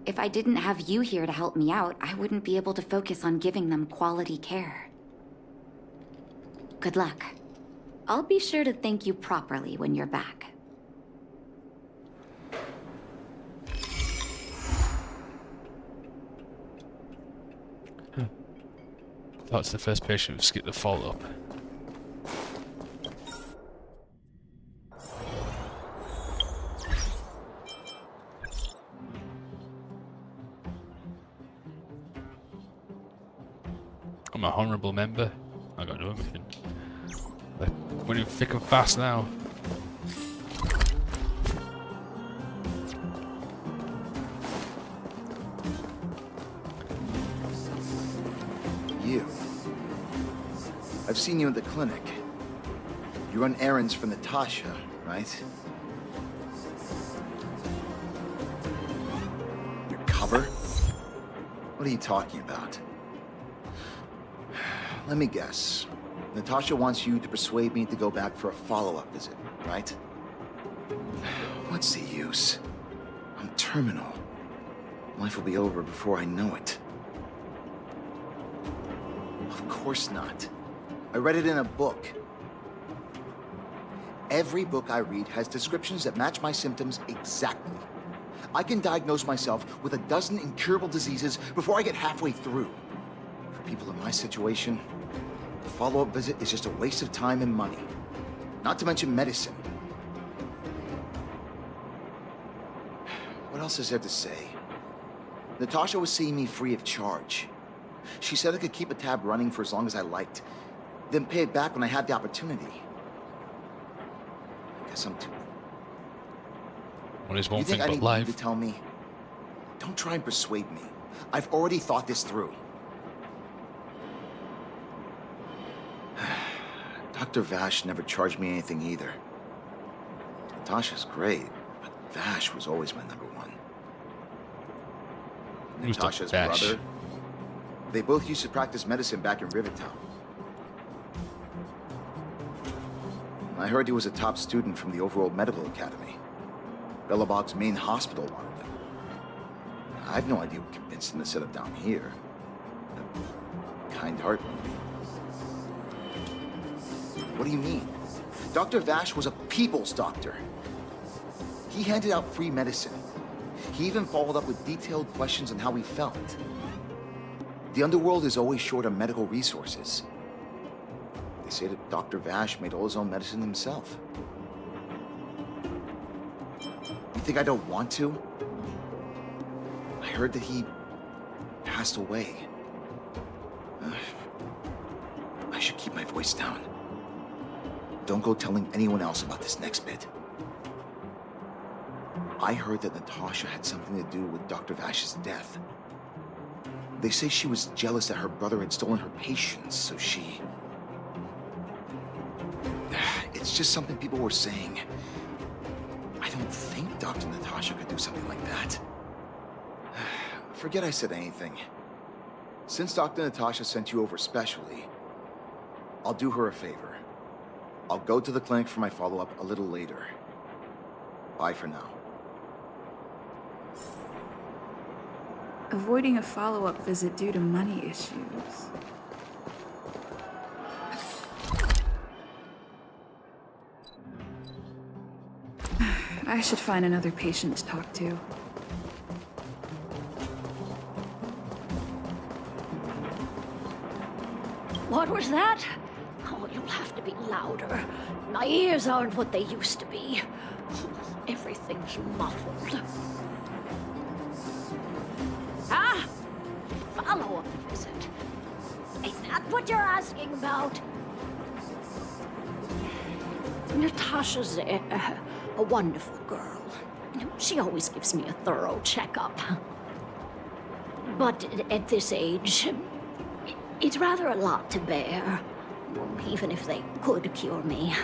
If I didn't have you here to help me out, I wouldn't be able to focus on giving them quality care. Good luck. I'll be sure to thank you properly when you're back. That's the first patient who skipped the follow-up. I'm a honourable member. I gotta do everything. They're winning thick and fast now. You. I've seen you at the clinic. You run errands for Natasha, right? Your cover? What are you talking about? Let me guess. Natasha wants you to persuade me to go back for a follow-up visit, right? What's the use? I'm terminal. Life will be over before I know it. Of course not. I read it in a book. Every book I read has descriptions that match my symptoms exactly. I can diagnose myself with a dozen incurable diseases before I get halfway through. For people in my situation, the follow-up visit is just a waste of time and money. Not to mention medicine. What else is there to say? Natasha was seeing me free of charge. She said I could keep a tab running for as long as I liked, then pay it back when I had the opportunity. I guess I'm too... Well, there's one You thing think I but need life. you to tell me? Don't try and persuade me. I've already thought this through. Dr. Vash never charged me anything either. Natasha's great, but Vash was always my number one. Who's Dr. Natasha's Vash? brother. They both used to practice medicine back in Rivertown. I heard he was a top student from the Overworld Medical Academy. Bellabog's main hospital wanted him. I have no idea what convinced him to set up down here. A kind heart, maybe. What do you mean? Dr. Vash was a people's doctor. He handed out free medicine. He even followed up with detailed questions on how he felt. The underworld is always short on medical resources. They say that Dr. Vash made all his own medicine himself. You think I don't want to? I heard that he passed away. I should keep my voice down. Don't go telling anyone else about this next bit. I heard that Natasha had something to do with Dr. Vash's death. They say she was jealous that her brother had stolen her patients, so she... It's just something people were saying. I don't think Dr. Natasha could do something like that. Forget I said anything. Since Dr. Natasha sent you over specially, I'll do her a favor. I'll go to the clinic for my follow-up a little later. Bye for now. Avoiding a follow-up visit due to money issues. I should find another patient to talk to. What was that? Oh, you'll have to be louder. My ears aren't what they used to be. Everything's muffled. Ah! Follow-up visit. Is that what you're asking about? Natasha's a wonderful girl. You know, she always gives me a thorough checkup. But at this age, it's rather a lot to bear. Even if they could cure me,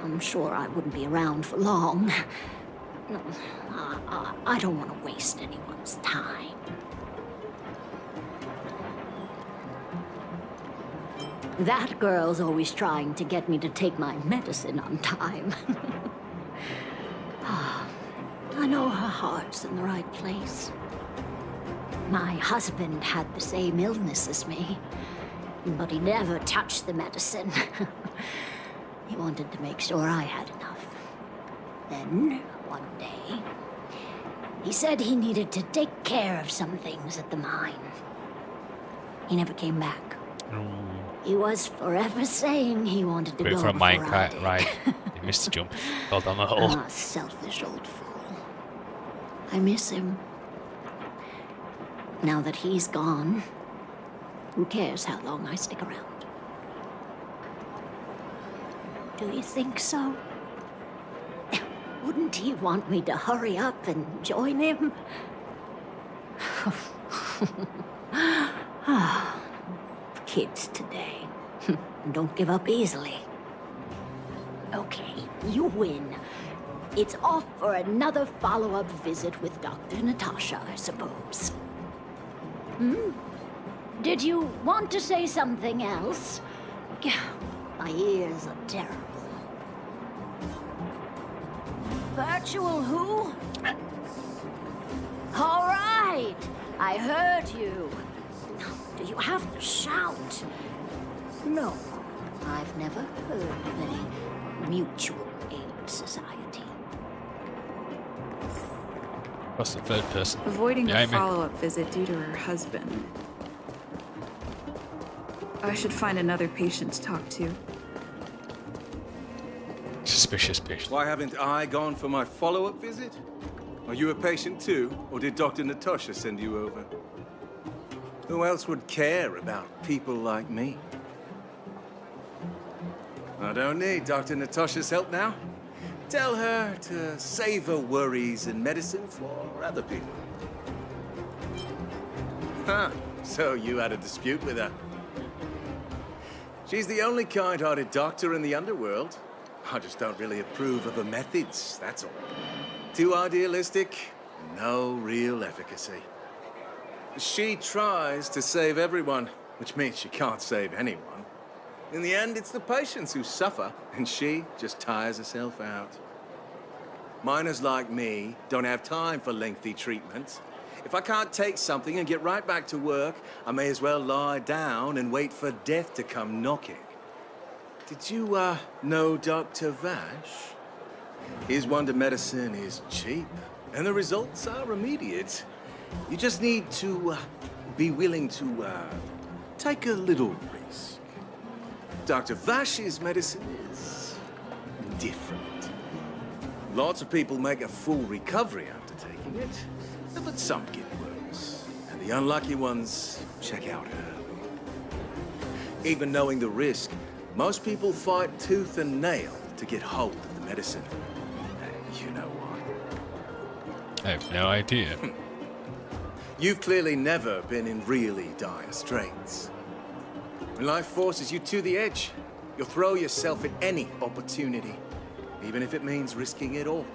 I'm sure I wouldn't be around for long. No, I don't want to waste anyone's time. That girl's always trying to get me to take my medicine on time. I know her heart's in the right place. My husband had the same illness as me, but he never touched the medicine. He wanted to make sure I had enough. Then, one day, he said he needed to take care of some things at the mine. He never came back. He was forever saying he wanted to Wait go for a before I minecart did. ride. He missed the jump. Fell down the hole. Ah, selfish old fool. I miss him. Now that he's gone, who cares how long I stick around? Do you think so? Wouldn't he want me to hurry up and join him? Kids today don't give up easily. Okay, you win. It's off for another follow-up visit with Dr. Natasha, I suppose. Did you want to say something else? My ears are terrible. Virtual who? All right, I heard you. Do you have to shout? No, I've never heard of any mutual aid society. What's the third person? Avoiding the Behind me. follow-up visit due to her husband. I should find another patient to talk to. Suspicious patient. Why haven't I gone for my follow-up visit? Are you a patient too, or did Dr. Natasha send you over? Who else would care about people like me? I don't need Dr. Natasha's help now. Tell her to save her worries and medicine for other people. Huh, so you had a dispute with her. She's the only kind-hearted doctor in the underworld. I just don't really approve of her methods, that's all. Too idealistic, no real efficacy. She tries to save everyone, which means she can't save anyone. In the end, it's the patients who suffer, and she just tires herself out. Miners like me don't have time for lengthy treatments. If I can't take something and get right back to work, I may as well lie down and wait for death to come knocking. Did you, know Dr. Vash? His wonder medicine is cheap, and the results are immediate. You just need to, be willing to, take a little risk. Dr. Vash's medicine is different. Lots of people make a full recovery after taking it, but some get worse. And the unlucky ones check out early. Even knowing the risk, most people fight tooth and nail to get hold of the medicine. You know why? I have no idea. You've clearly never been in really dire straits. When life forces you to the edge, you'll throw yourself at any opportunity, even if it means risking it all.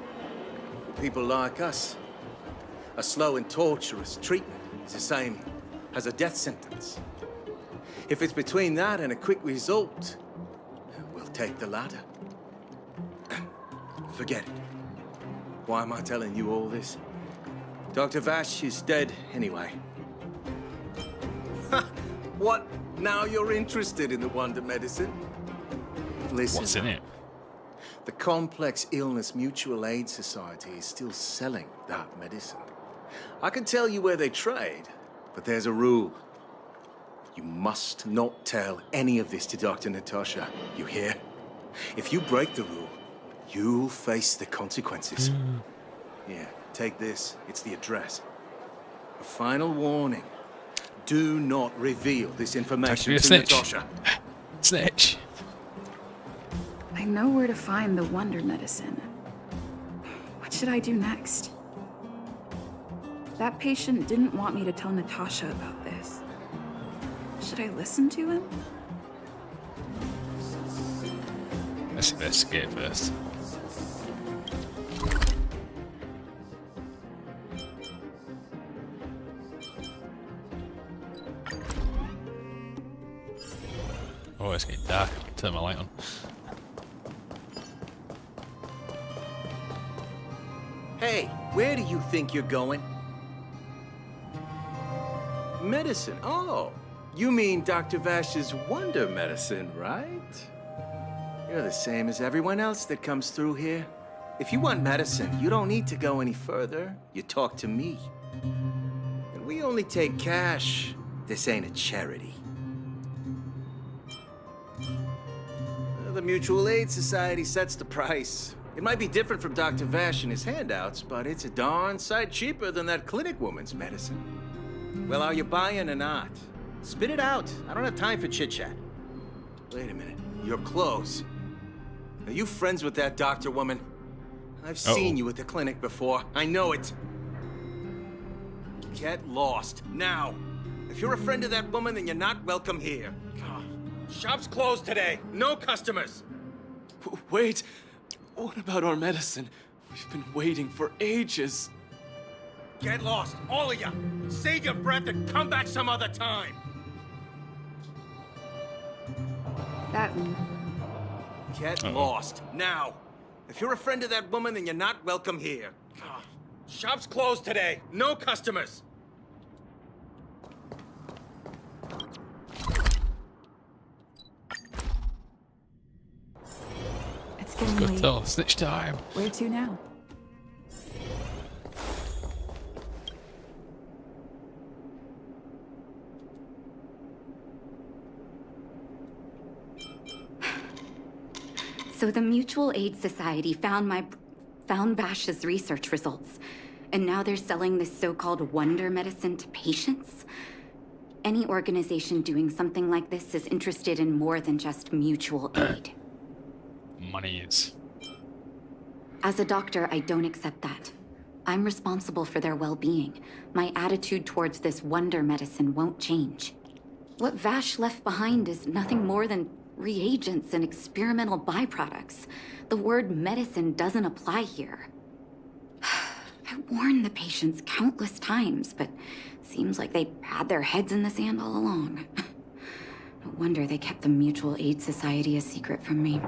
For people like us, a slow and torturous treatment is the same as a death sentence. If it's between that and a quick result, we'll take the latter. Forget it. Why am I telling you all this? Dr. Vash is dead anyway. What? Now you're interested in the wonder medicine? Listen. What's in it? The Complex Illness Mutual Aid Society is still selling that medicine. I can tell you where they trade, but there's a rule. You must not tell any of this to Dr. Natasha, you hear? If you break the rule, you'll face the consequences. Yeah, take this. It's the address. A final warning. Do not reveal this information be a to snitch. Natasha. Snitch. I know where to find the wonder medicine. What should I do next? That patient didn't want me to tell Natasha about this. Should I listen to him? Let's investigate first. Oh, it's getting dark. Turn my light on. Hey, where do you think you're going? Medicine. Oh, you mean Dr. Vash's wonder medicine, right? You're the same as everyone else that comes through here. If you want medicine, you don't need to go any further. You talk to me. And we only take cash. This ain't a charity. The Mutual Aid Society sets the price. It might be different from Dr. Vash and his handouts, but it's a darn sight cheaper than that clinic woman's medicine. Well, are you buying or not? Spit it out. I don't have time for chit-chat. Wait a minute. Your clothes. Are you friends with that doctor woman? I've seen you at the clinic before. I know it. Get lost. Now. If you're a friend of that woman, then you're not welcome here. Shop's closed today. No customers. Wait. What about our medicine? We've been waiting for ages. Get lost, all of you. Save your breath and come back some other time. That... Get lost, now. If you're a friend of that woman, then you're not welcome here. Shop's closed today. No customers. It's getting Good late. tell. Snitch time. Where to now? So the Mutual Aid Society found Vash's research results, and now they're selling this so-called wonder medicine to patients? Any organization doing something like this is interested in more than just mutual aid. Money is. As a doctor, I don't accept that. I'm responsible for their well-being. My attitude towards this wonder medicine won't change. What Vash left behind is nothing more than reagents and experimental byproducts. The word medicine doesn't apply here. I warned the patients countless times, but seems like they had their heads in the sand all along. No wonder they kept the Mutual Aid Society a secret from me.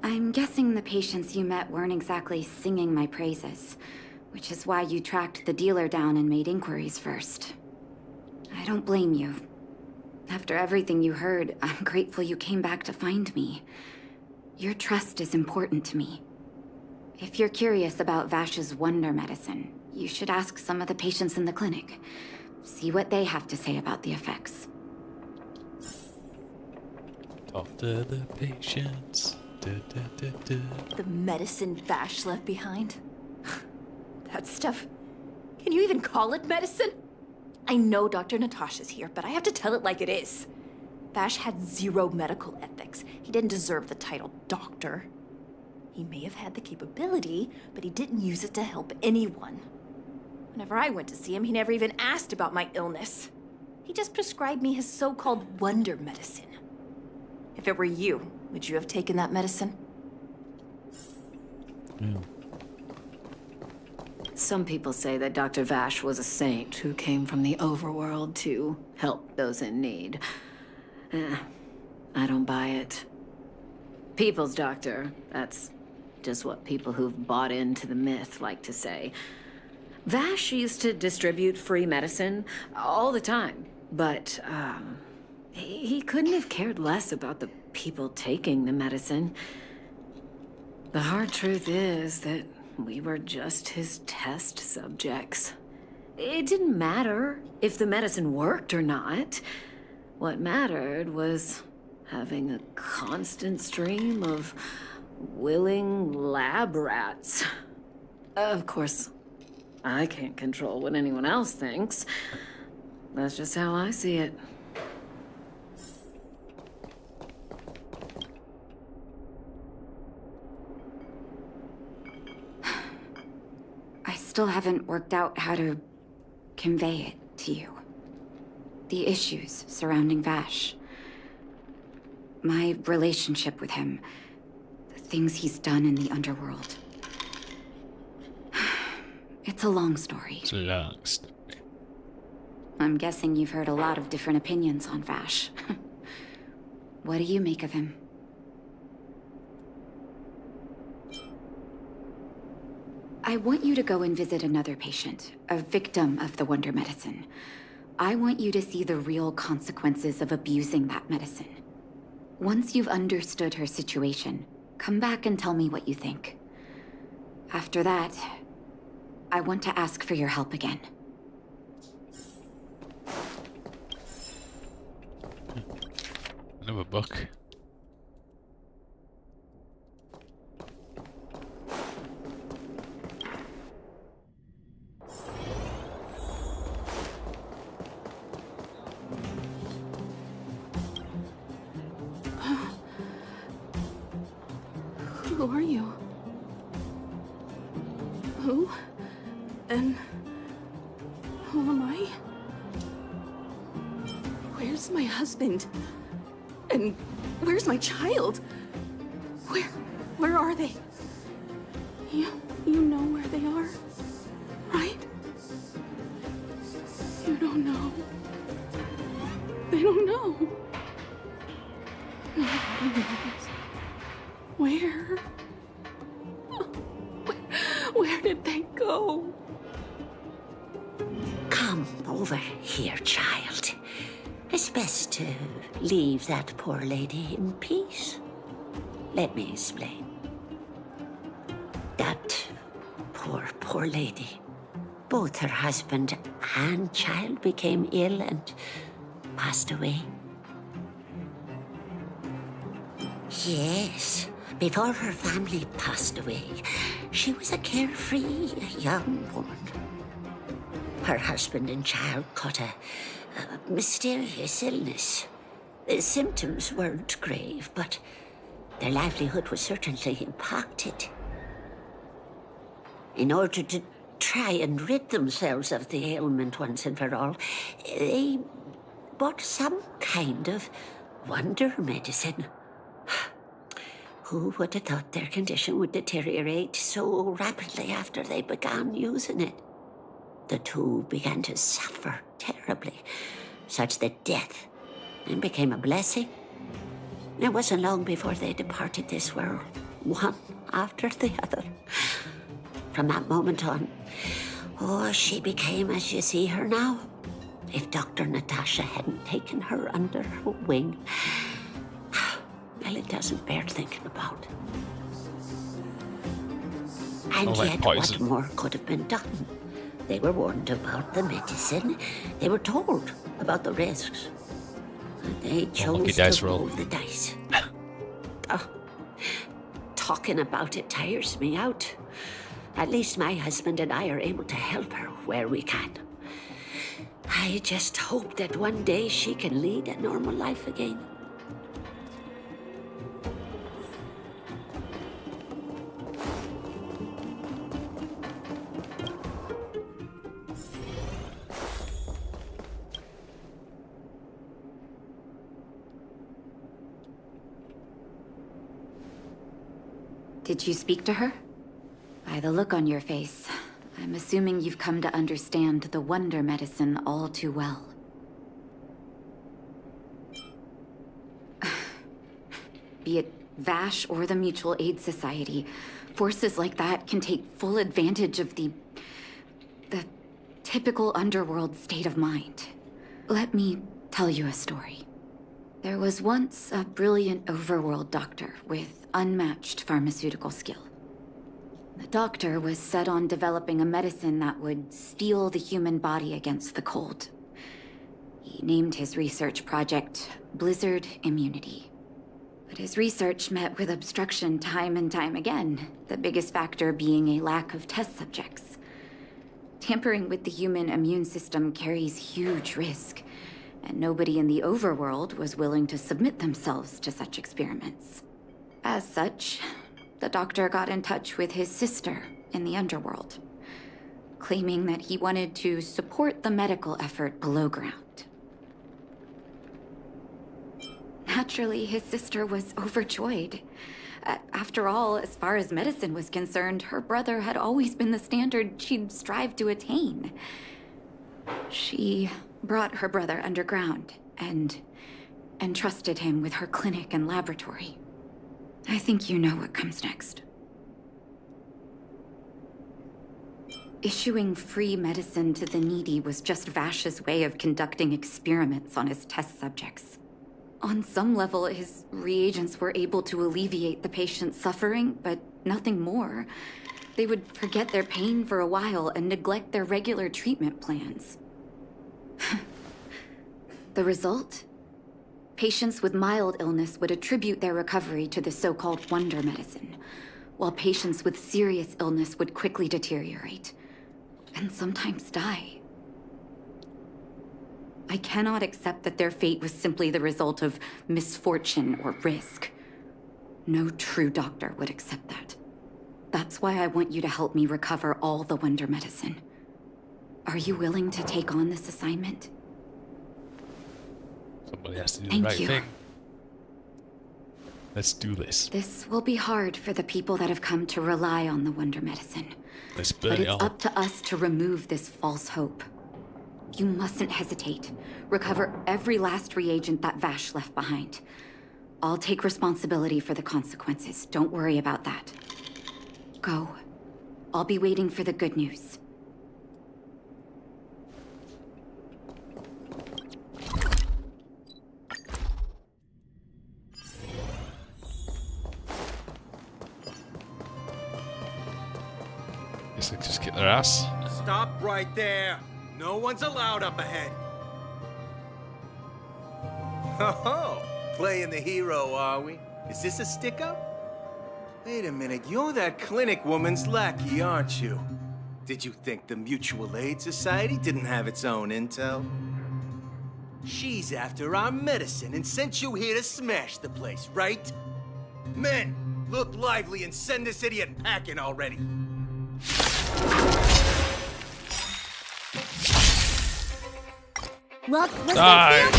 I'm guessing the patients you met weren't exactly singing my praises, which is why you tracked the dealer down and made inquiries first. I don't blame you. After everything you heard, I'm grateful you came back to find me. Your trust is important to me. If you're curious about Vash's wonder medicine, you should ask some of the patients in the clinic. See what they have to say about the effects. Talk to the patients. The medicine Vash left behind? That stuff... Can you even call it medicine? I know Dr. Natasha's here, but I have to tell it like it is. Vash had zero medical ethics. He didn't deserve the title doctor. He may have had the capability, but he didn't use it to help anyone. Whenever I went to see him, he never even asked about my illness. He just prescribed me his so-called wonder medicine. If it were you, would you have taken that medicine? Some people say that Dr. Vash was a saint who came from the overworld to help those in need. I don't buy it. People's doctor, that's just what people who've bought into the myth like to say. Vash used to distribute free medicine all the time, but he couldn't have cared less about the people taking the medicine. The hard truth is that we were just his test subjects. It didn't matter if the medicine worked or not. What mattered was having a constant stream of willing lab rats. Of course, I can't control what anyone else thinks. That's just how I see it. I still haven't worked out how to convey it to you. The issues surrounding Vash. My relationship with him. The things he's done in the underworld. It's a long story. It's a long story. I'm guessing you've heard a lot of different opinions on Vash. What do you make of him? I want you to go and visit another patient, a victim of the Wonder Medicine. I want you to see the real consequences of abusing that medicine. Once you've understood her situation, come back and tell me what you think. After that, I want to ask for your help again. Another book. Who are you? Who? And who am I? Where's my husband? And where's my child? Where are they? You know where they are, right? You don't know. They don't know. Nobody knows. Where? Where did they go? Come over here, child. It's best to leave that poor lady in peace. Let me explain. That poor lady. Both her husband and child became ill and passed away. Yes, before her family passed away, she was a carefree young woman. Her husband and child caught a mysterious illness. The symptoms weren't grave, but their livelihood was certainly impacted. In order to try and rid themselves of the ailment once and for all, they bought some kind of wonder medicine. Who would have thought their condition would deteriorate so rapidly after they began using it? The two began to suffer terribly, such that death then became a blessing. It wasn't long before they departed this world, one after the other. From that moment on, she became as you see her now. If Dr. Natasha hadn't taken her under her wing, well, it doesn't bear thinking about. And yet, what more could have been done? They were warned about the medicine. They were told about the risks. And they chose to roll the dice. Talking about it tires me out. At least my husband and I are able to help her where we can. I just hope that one day she can lead a normal life again. Did you speak to her? By the look on your face, I'm assuming you've come to understand the Wonder Medicine all too well. Be it Vash or the Mutual Aid Society, forces like that can take full advantage of the typical underworld state of mind. Let me tell you a story. There was once a brilliant overworld doctor with unmatched pharmaceutical skill. The doctor was set on developing a medicine that would steel the human body against the cold. He named his research project Blizzard Immunity. But his research met with obstruction time and time again, the biggest factor being a lack of test subjects. Tampering with the human immune system carries huge risk, and nobody in the overworld was willing to submit themselves to such experiments. As such, the doctor got in touch with his sister in the underworld, claiming that he wanted to support the medical effort below ground. Naturally, his sister was overjoyed. After all, as far as medicine was concerned, her brother had always been the standard she'd strive to attain. She brought her brother underground and entrusted him with her clinic and laboratory. I think you know what comes next. Issuing free medicine to the needy was just Vash's way of conducting experiments on his test subjects. On some level, his reagents were able to alleviate the patient's suffering, but nothing more. They would forget their pain for a while and neglect their regular treatment plans. The result? Patients with mild illness would attribute their recovery to the so-called wonder medicine, while patients with serious illness would quickly deteriorate, and sometimes die. I cannot accept that their fate was simply the result of misfortune or risk. No true doctor would accept that. That's why I want you to help me recover all the wonder medicine. Are you willing to take on this assignment? Somebody has to do the Thank right you. thing. Let's do this. This will be hard for the people that have come to rely on the wonder medicine. Let's burn But it it's all. up to us to remove this false hope. You mustn't hesitate. Recover every last reagent that Vash left behind. I'll take responsibility for the consequences. Don't worry about that. Go. I'll be waiting for the good news. Guess they just kick their ass. Stop right there. No one's allowed up ahead. Oh, playing the hero, are we? Is this a stick-up? Wait a minute, you're that clinic woman's lackey, aren't you? Did you think the Mutual Aid Society didn't have its own intel? She's after our medicine and sent you here to smash the place, right? Men, look lively and send this idiot packing already. Look, Die.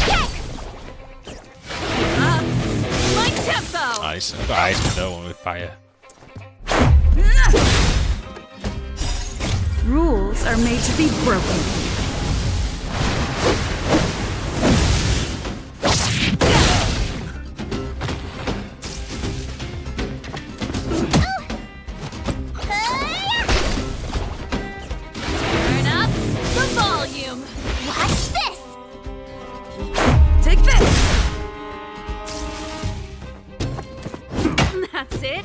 my tempo! Nice. I've got eyes for no one with fire. Rules are made to be broken. Turn up the volume. Watch this. Take this! That's it.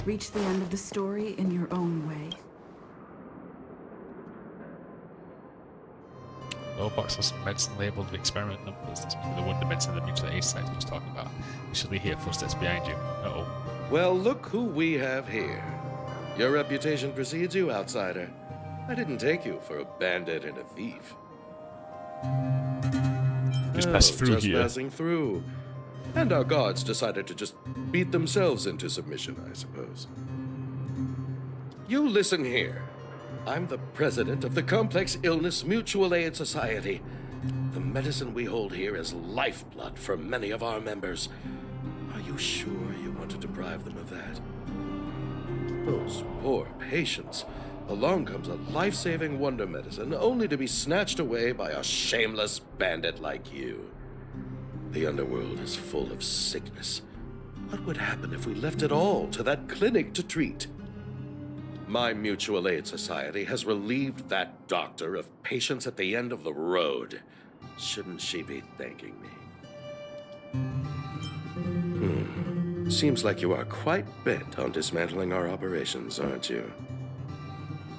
Reach the end of the story in your own way. No box has some medicine labeled with experiment numbers. This must be the wonder medicine the Mutual Aid Society was talking about. You should be here, footsteps behind you. Uh-oh. Well, look who we have here. Your reputation precedes you, outsider. I didn't take you for a bandit and a thief. Just pass through just here. passing through. And our guards decided to just beat themselves into submission, I suppose. You listen here. I'm the president of the Complex Illness Mutual Aid Society. The medicine we hold here is lifeblood for many of our members. Are you sure you want to deprive them of that? Those poor patients. Along comes a life-saving wonder medicine only to be snatched away by a shameless bandit like you. The underworld is full of sickness. What would happen if we left it all to that clinic to treat? My Mutual Aid Society has relieved that doctor of patients at the end of the road. Shouldn't she be thanking me? Seems like you are quite bent on dismantling our operations, aren't you?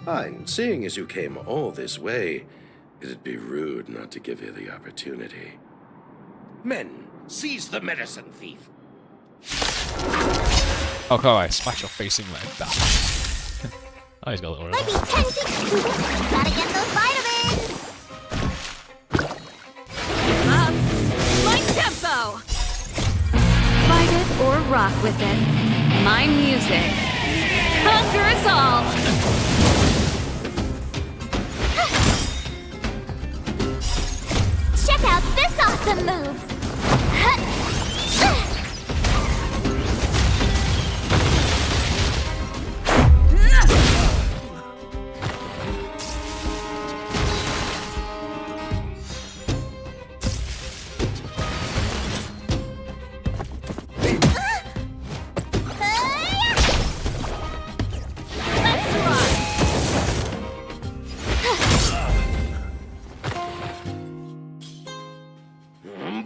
Fine. Seeing as you came all this way, it'd be rude not to give you the opportunity. Men, seize the medicine thief. Oh, come on, smash your face in like that. Oh, he's got a little Might be tempting. Gotta get those vitamins. Up. My tempo. Fight it or rock with it. My music. Conquer us all. Check out this awesome move.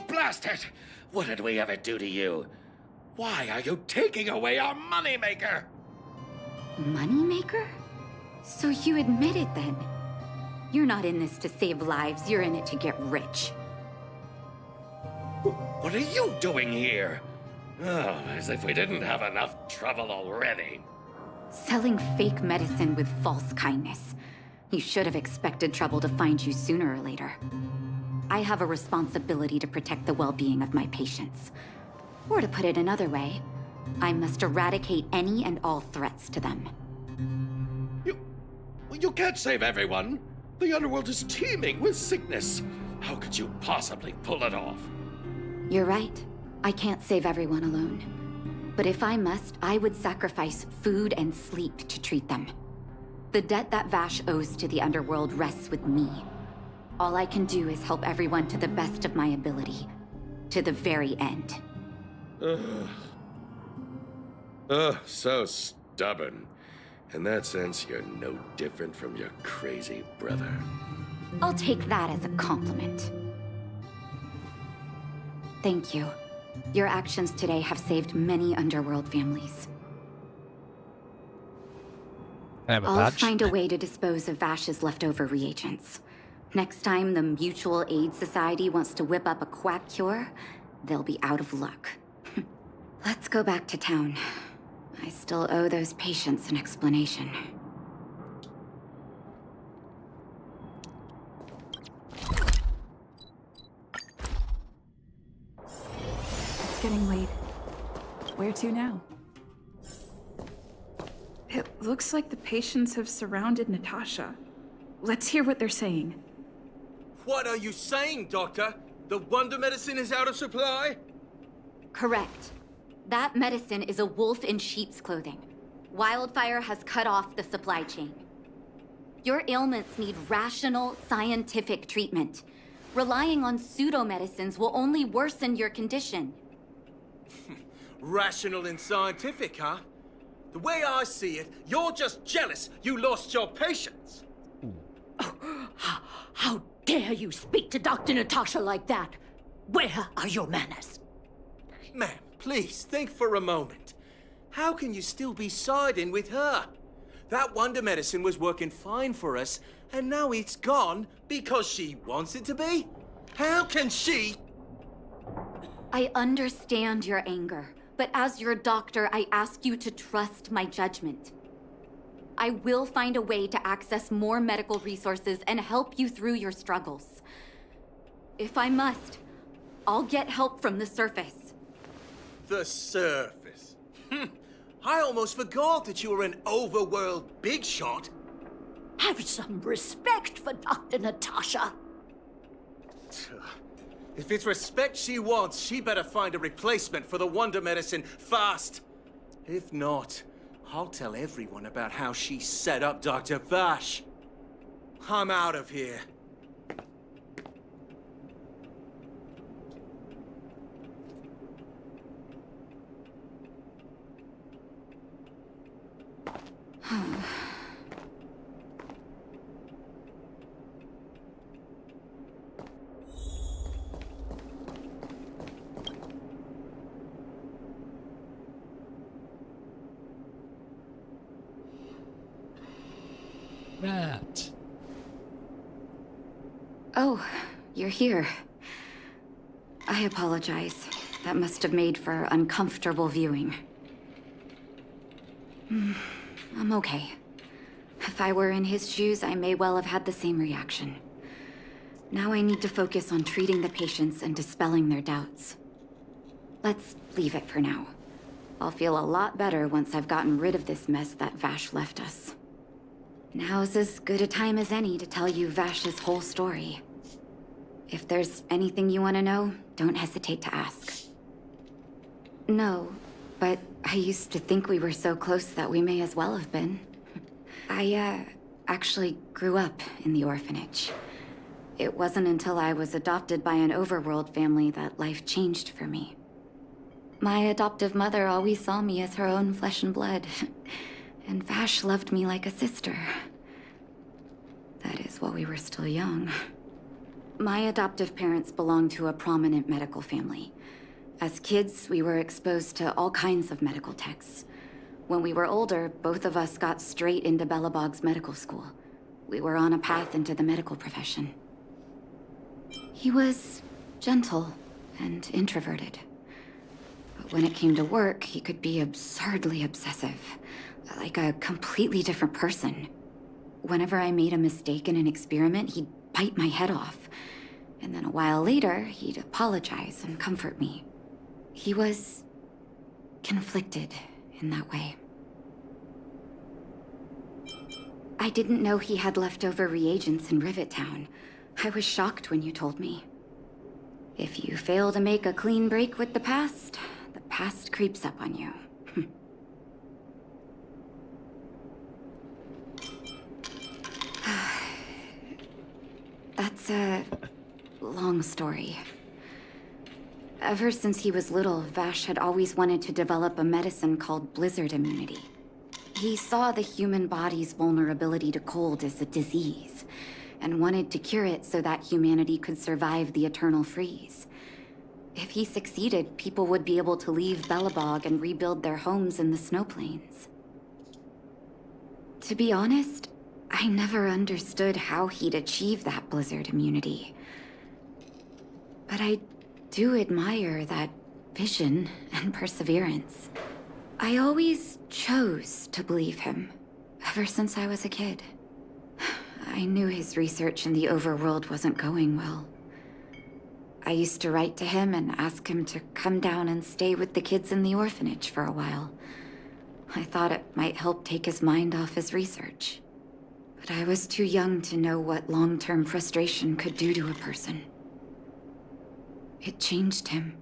Blast it! What did we ever do to you? Why are you taking away our moneymaker? Moneymaker? So you admit it then? You're not in this to save lives, you're in it to get rich. What are you doing here? Oh, as if we didn't have enough trouble already. Selling fake medicine with false kindness. You should have expected trouble to find you sooner or later. I have a responsibility to protect the well-being of my patients. Or to put it another way, I must eradicate any and all threats to them. You can't save everyone. The underworld is teeming with sickness. How could you possibly pull it off? You're right. I can't save everyone alone. But if I must, I would sacrifice food and sleep to treat them. The debt that Vash owes to the underworld rests with me. All I can do is help everyone to the best of my ability. To the very end. So stubborn. In that sense, you're no different from your crazy brother. I'll take that as a compliment. Thank you. Your actions today have saved many underworld families. I'll find a way to dispose of Vash's leftover reagents. Next time the Mutual Aid Society wants to whip up a quack cure, they'll be out of luck. Let's go back to town. I still owe those patients an explanation. It's getting late. Where to now? It looks like the patients have surrounded Natasha. Let's hear what they're saying. What are you saying, Doctor? The wonder medicine is out of supply? Correct. That medicine is a wolf in sheep's clothing. Wildfire has cut off the supply chain. Your ailments need rational, scientific treatment. Relying on pseudo-medicines will only worsen your condition. Rational and scientific, huh? The way I see it, you're just jealous you lost your patients. How dare you speak to Dr. Natasha like that? Where are your manners? Ma'am, please think for a moment. How can you still be siding with her? That wonder medicine was working fine for us, and now it's gone because she wants it to be? How can she? I understand your anger, but as your doctor, I ask you to trust my judgment. I will find a way to access more medical resources and help you through your struggles. If I must, I'll get help from the surface. The surface? I almost forgot that you were an overworld big shot. Have some respect for Dr. Natasha. If it's respect she wants, she better find a replacement for the wonder medicine fast. If not, I'll tell everyone about how she set up Dr. Vash. I'm out of here. Matt. Oh, you're here. I apologize. That must have made for uncomfortable viewing. I'm okay. If I were in his shoes, I may well have had the same reaction. Now I need to focus on treating the patients and dispelling their doubts. Let's leave it for now. I'll feel a lot better once I've gotten rid of this mess that Vash left us. Now's as good a time as any to tell you Vash's whole story. If there's anything you want to know, don't hesitate to ask. No, but I used to think we were so close that we may as well have been. I, actually grew up in the orphanage. It wasn't until I was adopted by an overworld family that life changed for me. My adoptive mother always saw me as her own flesh and blood, and Vash loved me like a sister. That is, while we were still young. My adoptive parents belonged to a prominent medical family. As kids, we were exposed to all kinds of medical texts. When we were older, both of us got straight into Belobog's medical school. We were on a path into the medical profession. He was gentle and introverted. But when it came to work, he could be absurdly obsessive, like a completely different person. Whenever I made a mistake in an experiment, he'd bite my head off. And then a while later, he'd apologize and comfort me. He was conflicted in that way. I didn't know he had leftover reagents in Rivet Town. I was shocked when you told me. If you fail to make a clean break with the past creeps up on you. That's a long story. Ever since he was little, Vash had always wanted to develop a medicine called blizzard immunity. He saw the human body's vulnerability to cold as a disease, and wanted to cure it so that humanity could survive the eternal freeze. If he succeeded, people would be able to leave Belobog and rebuild their homes in the snow plains. To be honest, I never understood how he'd achieve that blizzard immunity. But I do admire that vision and perseverance. I always chose to believe him, ever since I was a kid. I knew his research in the overworld wasn't going well. I used to write to him and ask him to come down and stay with the kids in the orphanage for a while. I thought it might help take his mind off his research. But I was too young to know what long-term frustration could do to a person. It changed him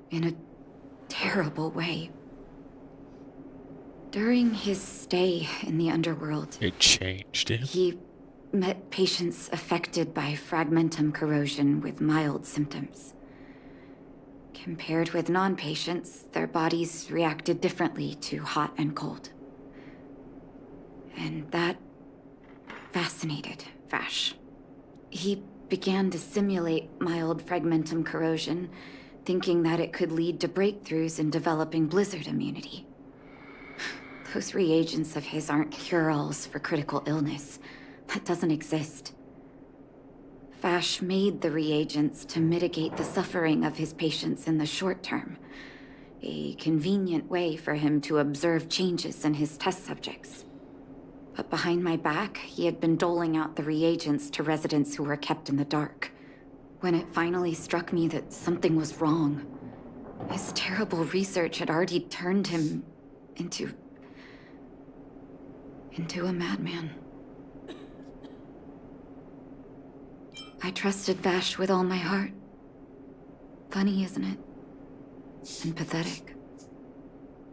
in a terrible way. During his stay in the underworld, It changed him. he met patients affected by fragmentum corrosion with mild symptoms. Compared with non-patients, their bodies reacted differently to hot and cold. And that fascinated Vash. He began to simulate mild fragmentum corrosion, thinking that it could lead to breakthroughs in developing blizzard immunity. Those reagents of his aren't cure-alls for critical illness. That doesn't exist. Vash made the reagents to mitigate the suffering of his patients in the short term. A convenient way for him to observe changes in his test subjects. But behind my back, he had been doling out the reagents to residents who were kept in the dark. When it finally struck me that something was wrong, his terrible research had already turned him into a madman. I trusted Vash with all my heart. Funny, isn't it? And pathetic.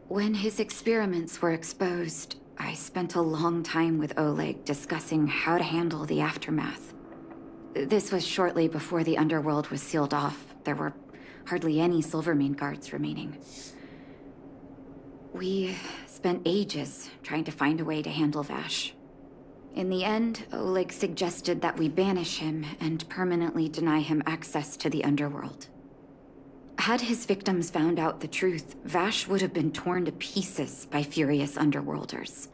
When his experiments were exposed, I spent a long time with Oleg discussing how to handle the aftermath. This was shortly before the underworld was sealed off. There were hardly any Silvermane guards remaining. We spent ages trying to find a way to handle Vash. In the end, Oleg suggested that we banish him and permanently deny him access to the underworld. Had his victims found out the truth, Vash would have been torn to pieces by furious underworlders.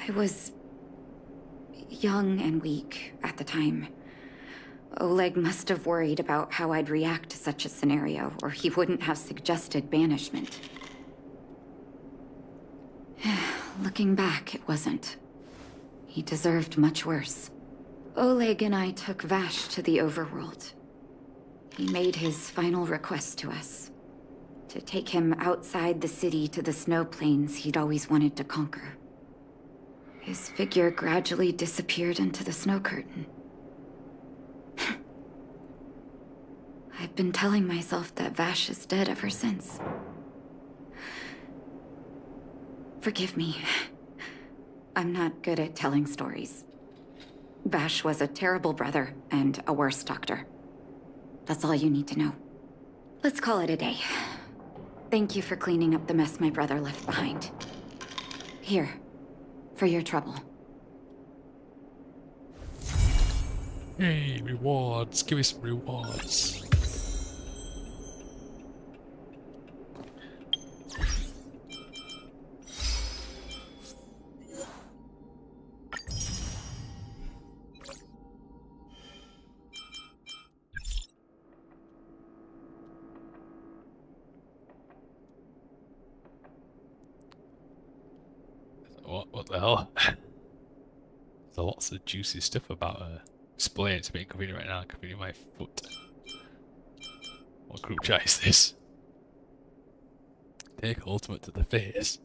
I was young and weak at the time. Oleg must have worried about how I'd react to such a scenario, or he wouldn't have suggested banishment. Looking back, it wasn't. He deserved much worse. Oleg and I took Vash to the overworld. He made his final request to us. To take him outside the city to the snow plains he'd always wanted to conquer. His figure gradually disappeared into the snow curtain. I've been telling myself that Vash is dead ever since. Forgive me. I'm not good at telling stories. Vash was a terrible brother and a worse doctor. That's all you need to know. Let's call it a day. Thank you for cleaning up the mess my brother left behind. Here, for your trouble. Hey, rewards. Give me some rewards. What the hell? There's lots of juicy stuff about her. Explain it to me inconvenient right now, inconvenient my foot. What group chat is this? Take ultimate to the face.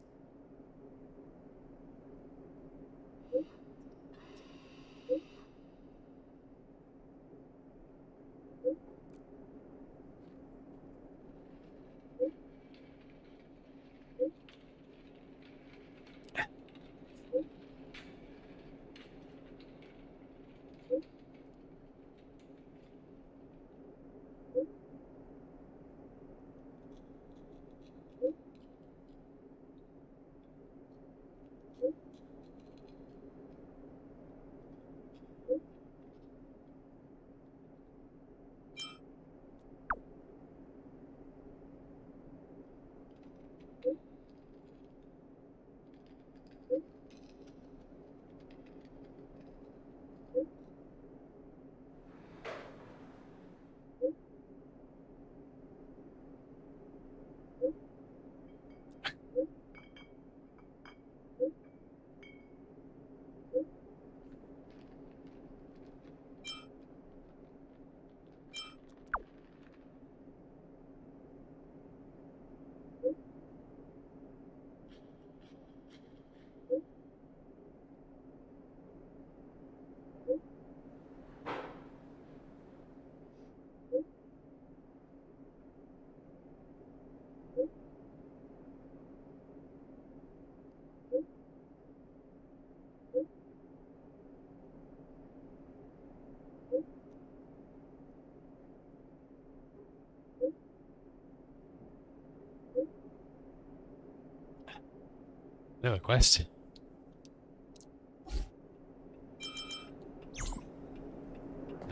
No question.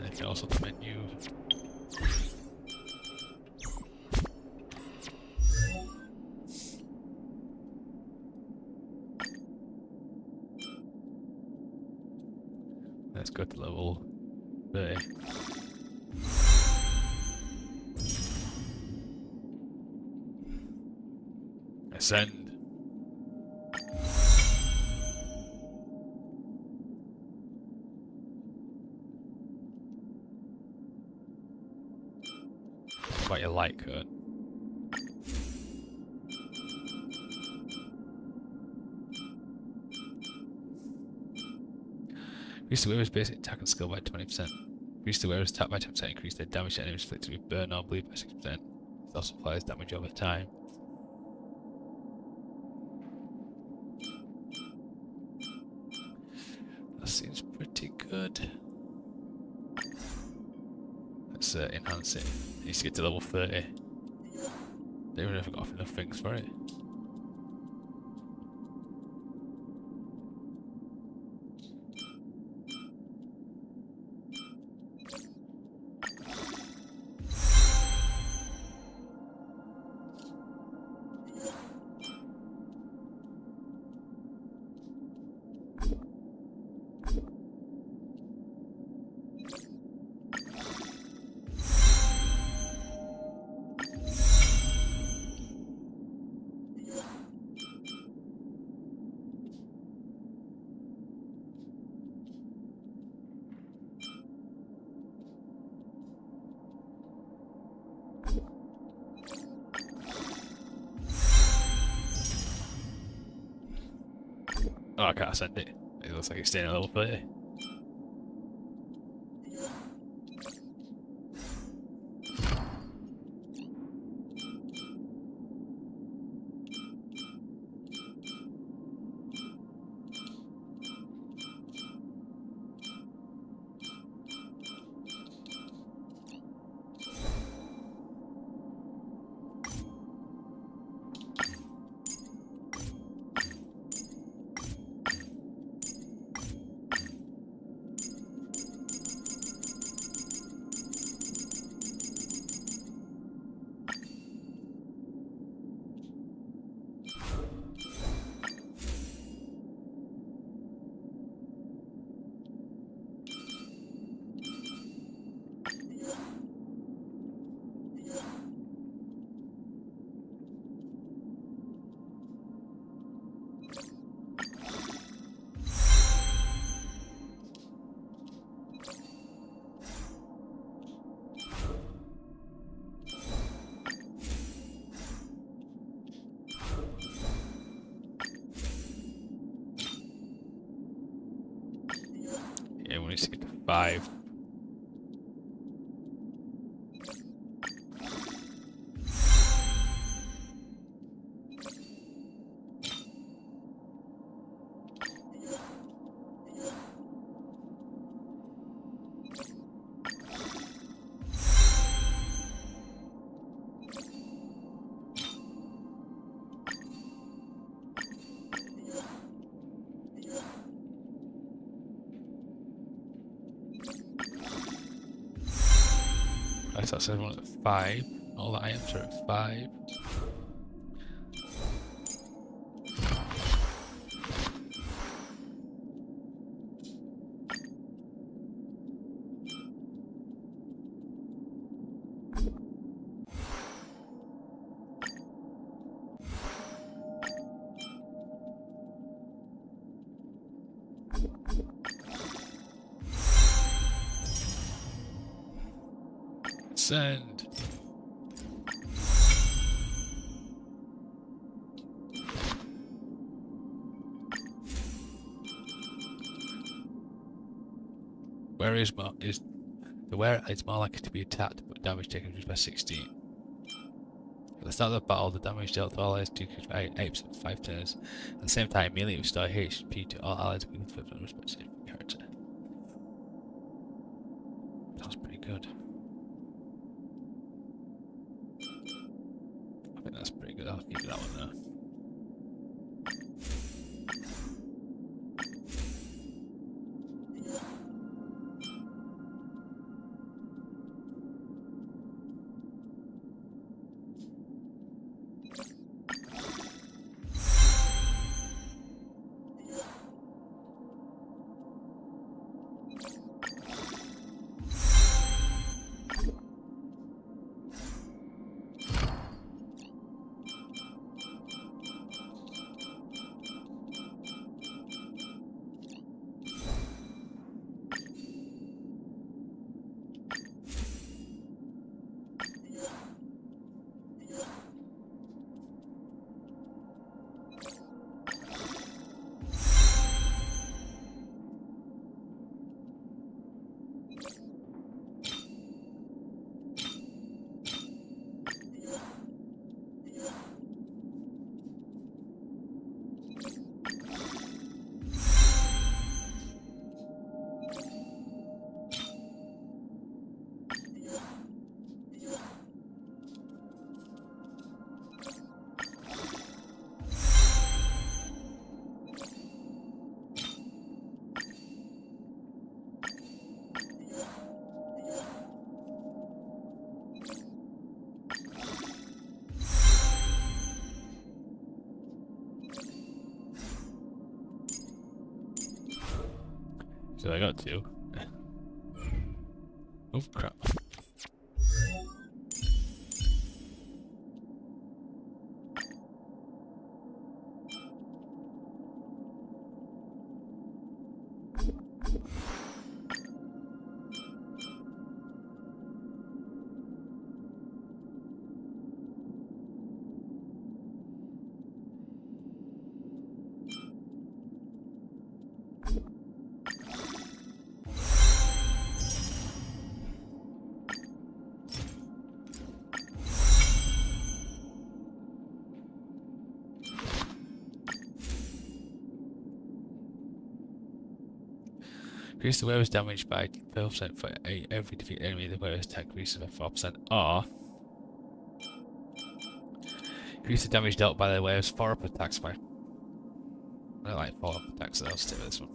Anything else on the menu? Let's go to level 30. Ascend. What about your light code? Increase the wearer's basic attack and skill by 20%. Increase the wearer's attack by 10%. Increase their damage to enemies inflicted with burn or bleed by 6%. This also applies damage over time. That seems pretty good. Let's enhance it. It needs to get to level 30. They even haven't got enough things for it. Oh, I can't send it. It looks like it's staying at level 30. Yeah, we need to get to 5. Right, so that's everyone at 5. All the items are at 5. Send. Where is the where is more likely to be attacked, but damage taken reduced by 16. At the start of the battle, the damage dealt to all allies decreased by 8% for 5 turns. At the same time, immediately restore HP to all allies with flipped on respective character. That's pretty good. I think that's pretty good. I'll keep that one there. So I got 2. Oh crap. Increase the warehouse damage by 12% for every defeated enemy. The warehouse attack increases by 4%. Or increase the damage dealt by the warehouse 4-up attacks by. I don't like 4-up attacks, so I'll stick with this one.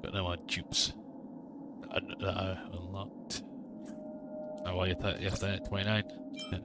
Got no more dupes that are unlocked. Oh, well, you have to 29. Yeah.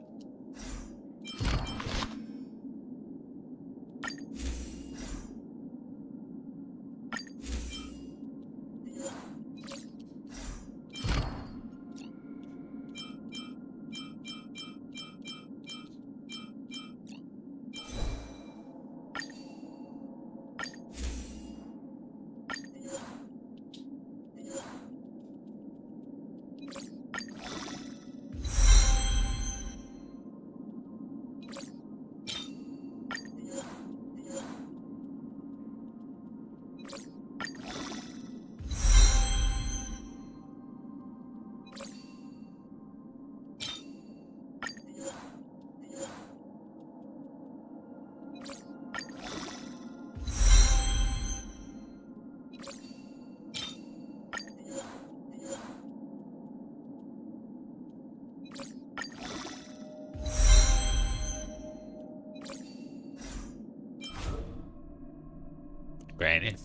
Granny.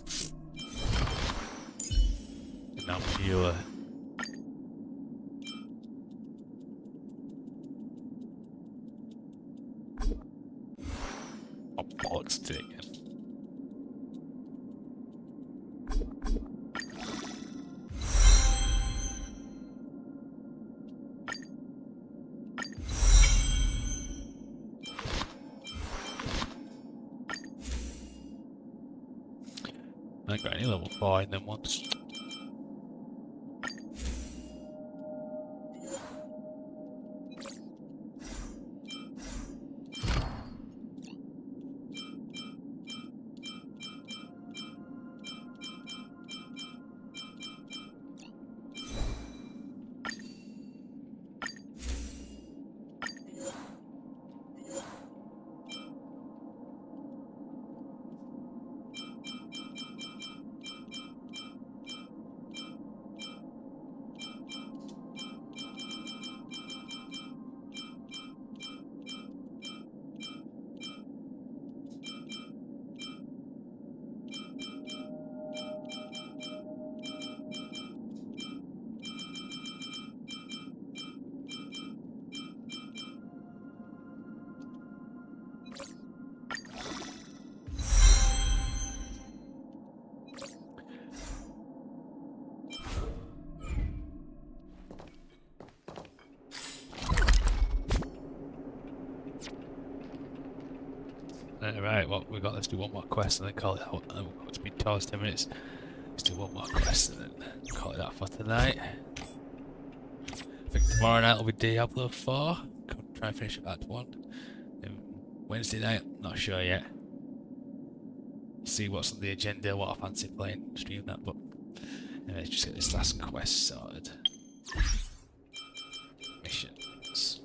Now healer. Oh, bollocks to it again. I got any level 4 in them once. Right, well, we got. Let's do one more quest and then call it out. It's been towards 10 minutes. Let's do one more quest and then call it out for tonight. I think tomorrow night will be Diablo 4. Try and finish up Act 1. Then Wednesday night, not sure yet. See what's on the agenda, what I fancy playing, stream that, but anyway, let's just get this last quest sorted. Missions.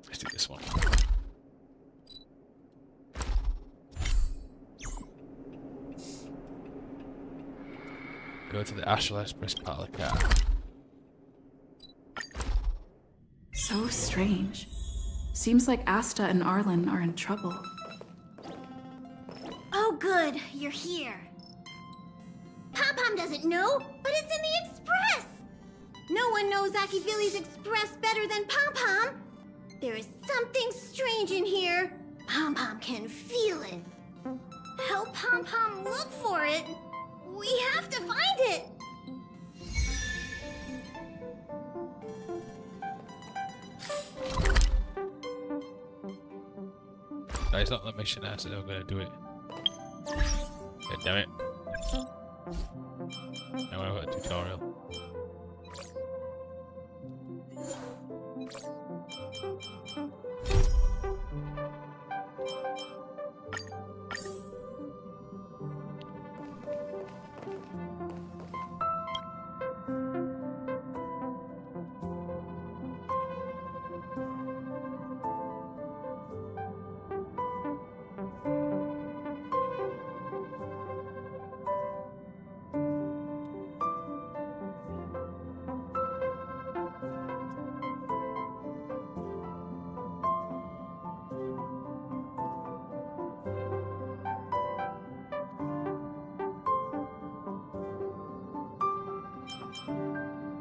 Let's do this one. Go to the Astral Express part of the car. So strange. Seems like Asta and Arlen are in trouble. Oh, good. You're here. Pom-Pom doesn't know, but it's in the Express! No one knows Akibili's Express better than Pom-Pom. There is something strange in here. Pom-Pom can feel it. Help Pom-Pom look for it. We have to find it. No, it's not the mission. I said I'm gonna do it. God damn it. Now I've got a tutorial.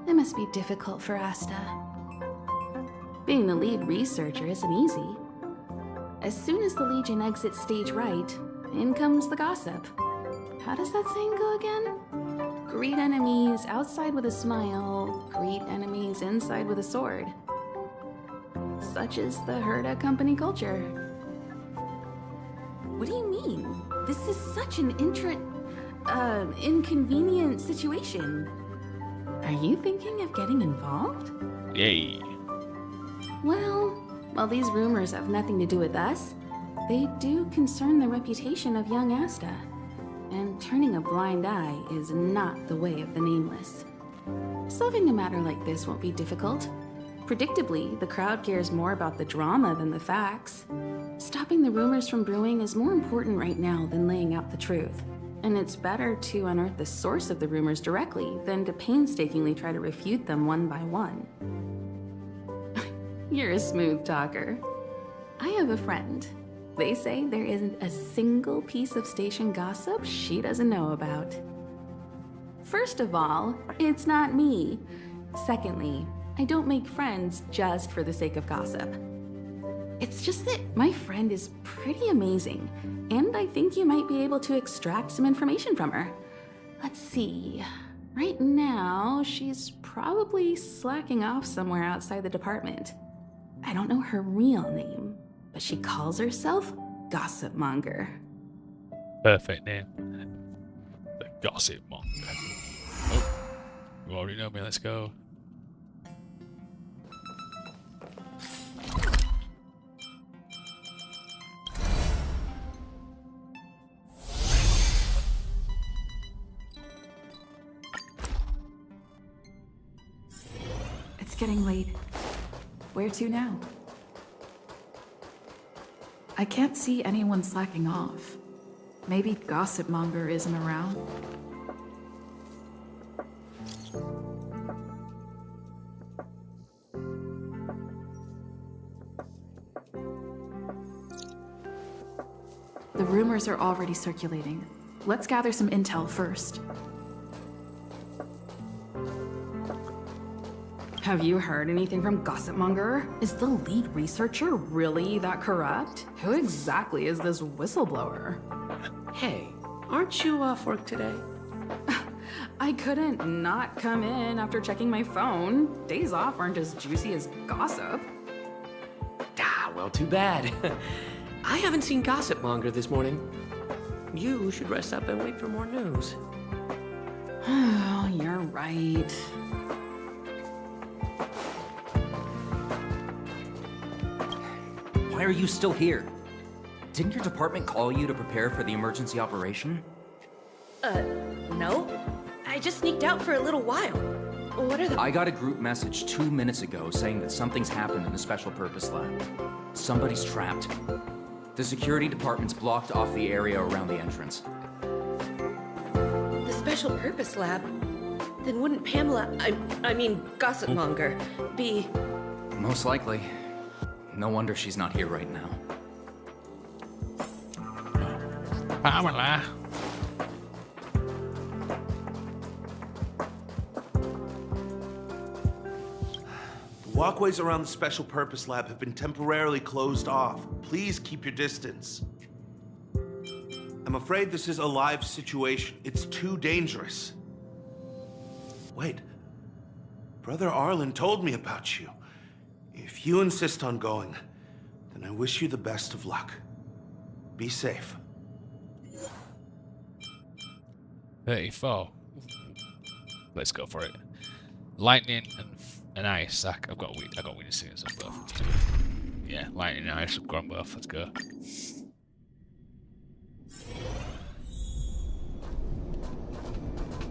It must be difficult for Asta. Being the lead researcher isn't easy. As soon as the Legion exits stage right, in comes the gossip. How does that saying go again? Greet enemies outside with a smile, greet enemies inside with a sword. Such is the Herda company culture. What do you mean? This is such an inconvenient situation. Are you thinking of getting involved? Yay. Well, while these rumors have nothing to do with us, they do concern the reputation of young Asta. And turning a blind eye is not the way of the Nameless. Solving a matter like this won't be difficult. Predictably, the crowd cares more about the drama than the facts. Stopping the rumors from brewing is more important right now than laying out the truth. And it's better to unearth the source of the rumors directly than to painstakingly try to refute them one by one. You're a smooth talker. I have a friend. They say there isn't a single piece of station gossip she doesn't know about. First of all, it's not me. Secondly, I don't make friends just for the sake of gossip. It's just that my friend is pretty amazing, and I think you might be able to extract some information from her. Let's see. Right now, she's probably slacking off somewhere outside the department. I don't know her real name, but she calls herself Gossip Monger. Perfect name. The Gossip Monger. Oh, you already know me. Let's go. It's getting late. Where to now? I can't see anyone slacking off. Maybe Gossip Monger isn't around. The rumors are already circulating. Let's gather some intel first. Have you heard anything from Gossip Monger? Is the lead researcher really that corrupt? Who exactly is this whistleblower? Hey, aren't you off work today? I couldn't not come in after checking my phone. Days off aren't as juicy as gossip. Ah, well, too bad. I haven't seen Gossip Monger this morning. You should rest up and wait for more news. Oh, you're right. Why are you still here? Didn't your department call you to prepare for the emergency operation? No. I just sneaked out for a little while. What are the— I got a group message 2 minutes ago saying that something's happened in the Special Purpose Lab. Somebody's trapped. The security department's blocked off the area around the entrance. The Special Purpose Lab? Then wouldn't Pamela, I mean Gossip Monger, be— Most likely. No wonder she's not here right now. Pamela. The walkways around the Special Purpose Lab have been temporarily closed off. Please keep your distance. I'm afraid this is a live situation. It's too dangerous. Wait. Brother Arlen told me about you. If you insist on going, then I wish you the best of luck. Be safe. 34. Let's go for it. Lightning and ice. I've got weaknesses on both. Let's do it. Yeah, lightning and ice. I've got both. Let's go.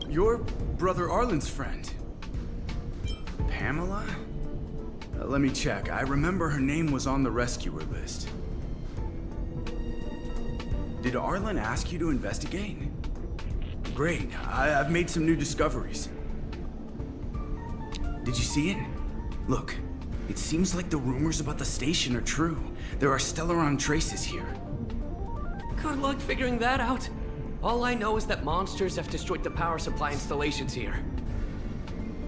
You're Brother Arlen's friend. Pamela? Let me check. I remember her name was on the rescuer list. Did Arlen ask you to investigate? Great. I've made some new discoveries. Did you see it? Look, it seems like the rumors about the station are true. There are Stellaron traces here. Good luck figuring that out. All I know is that monsters have destroyed the power supply installations here.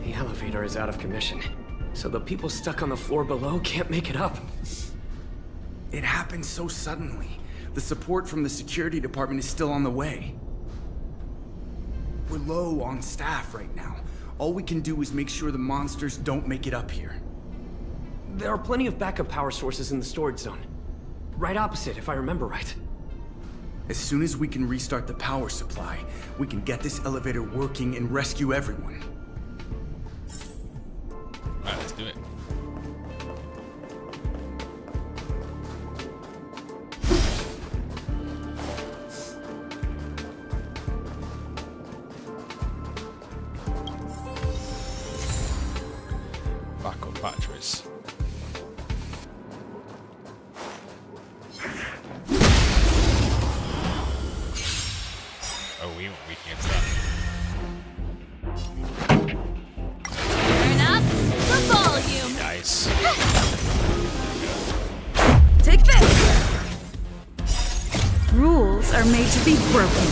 The elevator is out of commission, so the people stuck on the floor below can't make it up. It happened so suddenly. The support from the security department is still on the way. We're low on staff right now. All we can do is make sure the monsters don't make it up here. There are plenty of backup power sources in the storage zone. Right opposite, if I remember right. As soon as we can restart the power supply, we can get this elevator working and rescue everyone. Alright, let's do it. Backup batteries. Oh, we won't weak against that. Turn up the volume. Nice. Take this! Rules are made to be broken.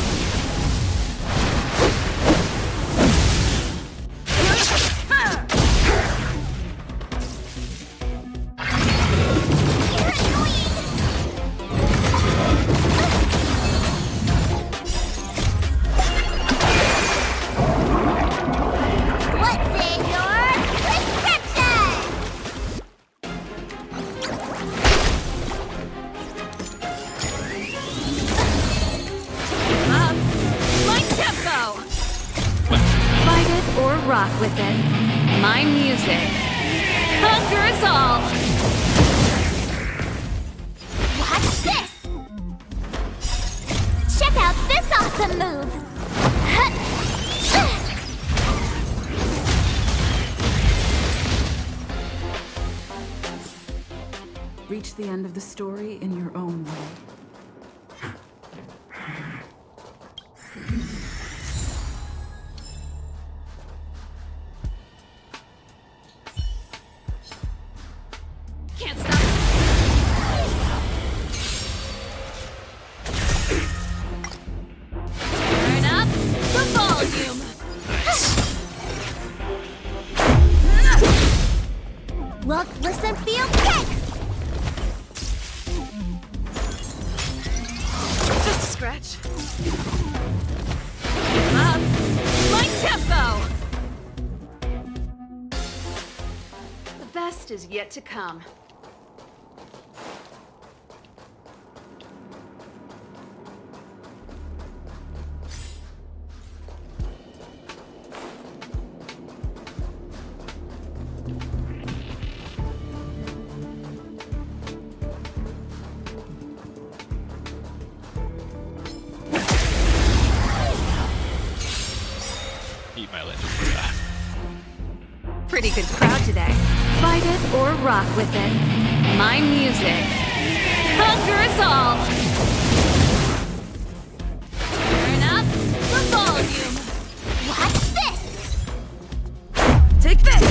Rock with it. My music conquers all. Watch this! Check out this awesome move! Reach the end of the story in your own way. Can't stop. Turn up the volume. Look, listen, feel, kick! Just a scratch. Up, my tempo. The best is yet to come. Eat my legend. Pretty good crowd today. Fight it or rock with it. My music conquers all. Turn up the volume. Watch this! Take this!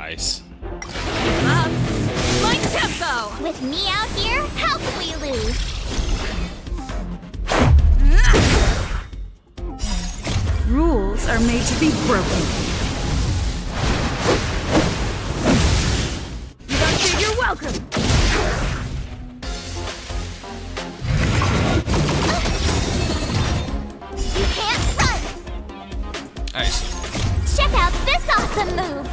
Nice. My tempo! With me out here, how can we lose? Rules are made to be broken. You don't think you're welcome. You can't run! Nice. Check out this awesome move!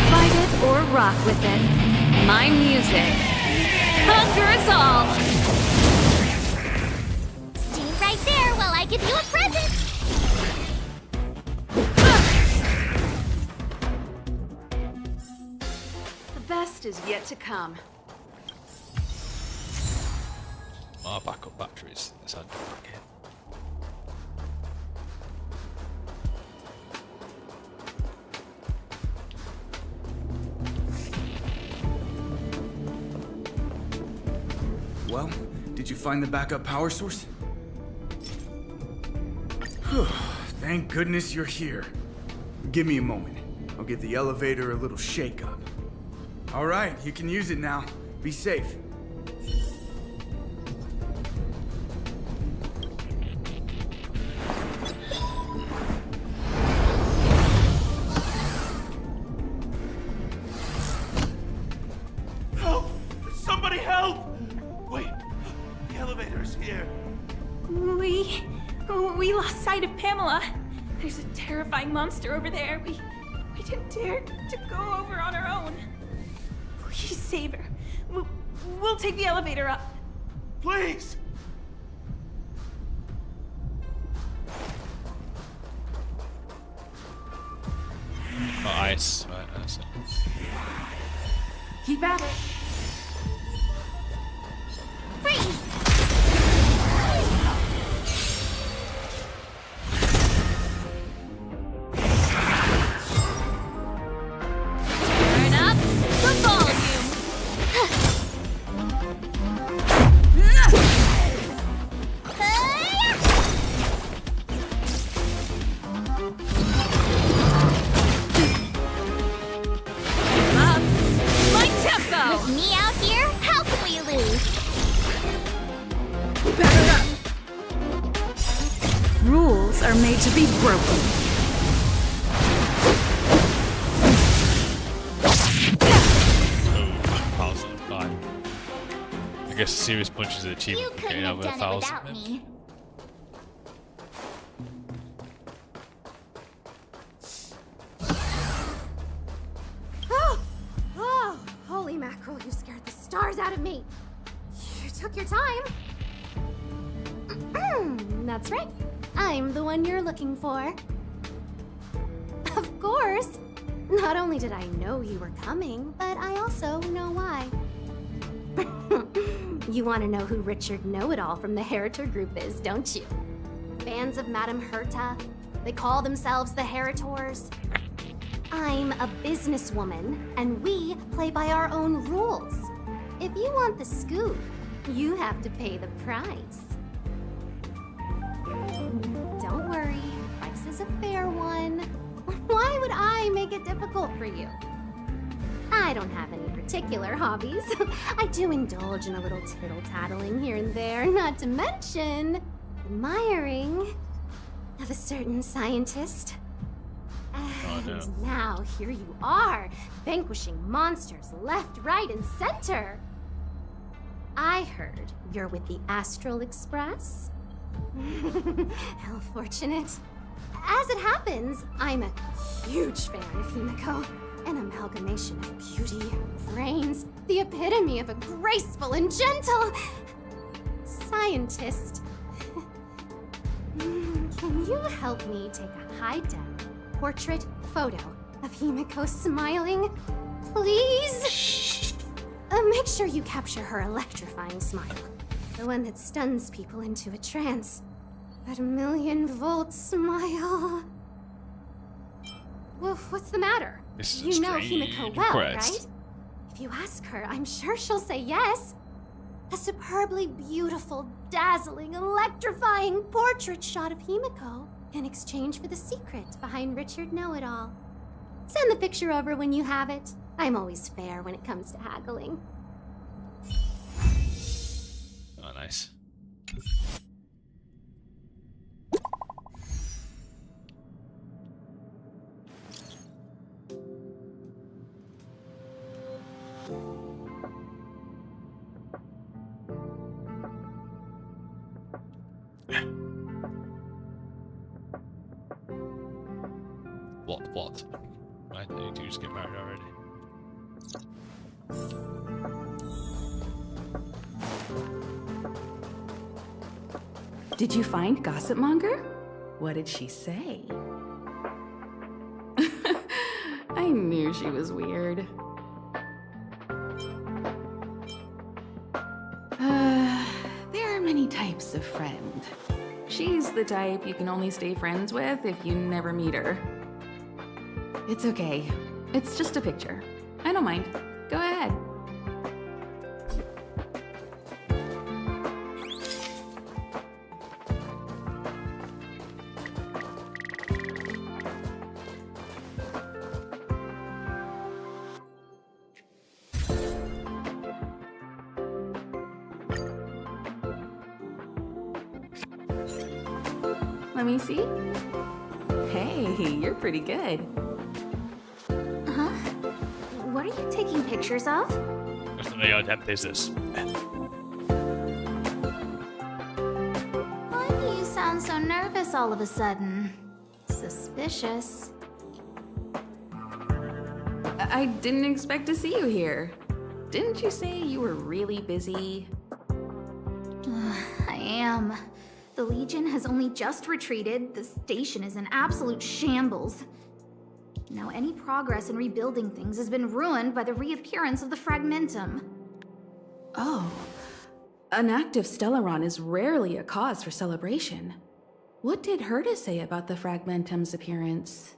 Fight it or rock with it. My music. Conquers all! Stay right there while I give you a present! The best is yet to come. More backup batteries. Let's undo it again. Well, did you find the backup power source? Thank goodness you're here. Give me a moment. I'll give the elevator a little shake up. All right, you can use it now. Be safe. Help! Somebody help! Wait, the elevator's here. We lost sight of Pamela. There's a terrifying monster over there. We didn't dare to go over on our own. Please save her. We'll take the elevator up. Please! Oh, ice. Right, that's it. Keep at it. Freeze! Turn up the volume. Up my tempo. With me out here, how can we lose? Rules are made to be broken. Oh, 1,005. I guess serious punches are achievement You for couldn't getting have over done it 1,000. without me. Oh, holy mackerel, you scared the stars out of me. You took your time. That's right. I'm the one you're looking for. Of course. Not only did I know you were coming, but I also know why. You want to know who Richard Know-It-All from the Heritor Group is, don't you? Fans of Madame Herta. They call themselves the Heritors. I'm a businesswoman, and we play by our own rules. If you want the scoop, you have to pay the price. Don't worry, price is a fair one. Why would I make it difficult for you? I don't have any particular hobbies. I do indulge in a little tittle-tattling here and there, not to mention admiring of a certain scientist. And now here you are, vanquishing monsters left, right, and center. I heard you're with the Astral Express. How fortunate. As it happens, I'm a huge fan of Himiko. An amalgamation of beauty, brains, the epitome of a graceful and gentle scientist. Can you help me take a high-def portrait photo of Himiko smiling? Please? Make sure you capture her electrifying smile. The one that stuns people into a trance. That 1,000,000-volt smile. Well, what's the matter? This is a You know strange Himiko well, request. right? If you ask her, I'm sure she'll say yes. A superbly beautiful, dazzling, electrifying portrait shot of Himiko in exchange for the secret behind Richard Know-It-All. Send the picture over when you have it. I'm always fair when it comes to haggling. Oh, nice. What? I need to just get married already. Did you find Gossip Monger? What did she say? I knew she was weird. There are many types of friend. She's the type you can only stay friends with if you never meet her. It's okay. It's just a picture. I don't mind. Go ahead. Let me see. Hey, you're pretty good. Huh? What are you taking pictures of? That's none of your damn business. Why do you sound so nervous all of a sudden? Suspicious. I didn't expect to see you here. Didn't you say you were really busy? I am. The Legion has only just retreated. The station is in absolute shambles. Now any progress in rebuilding things has been ruined by the reappearance of the Fragmentum. Oh. An active Stellaron is rarely a cause for celebration. What did Herta say about the Fragmentum's appearance?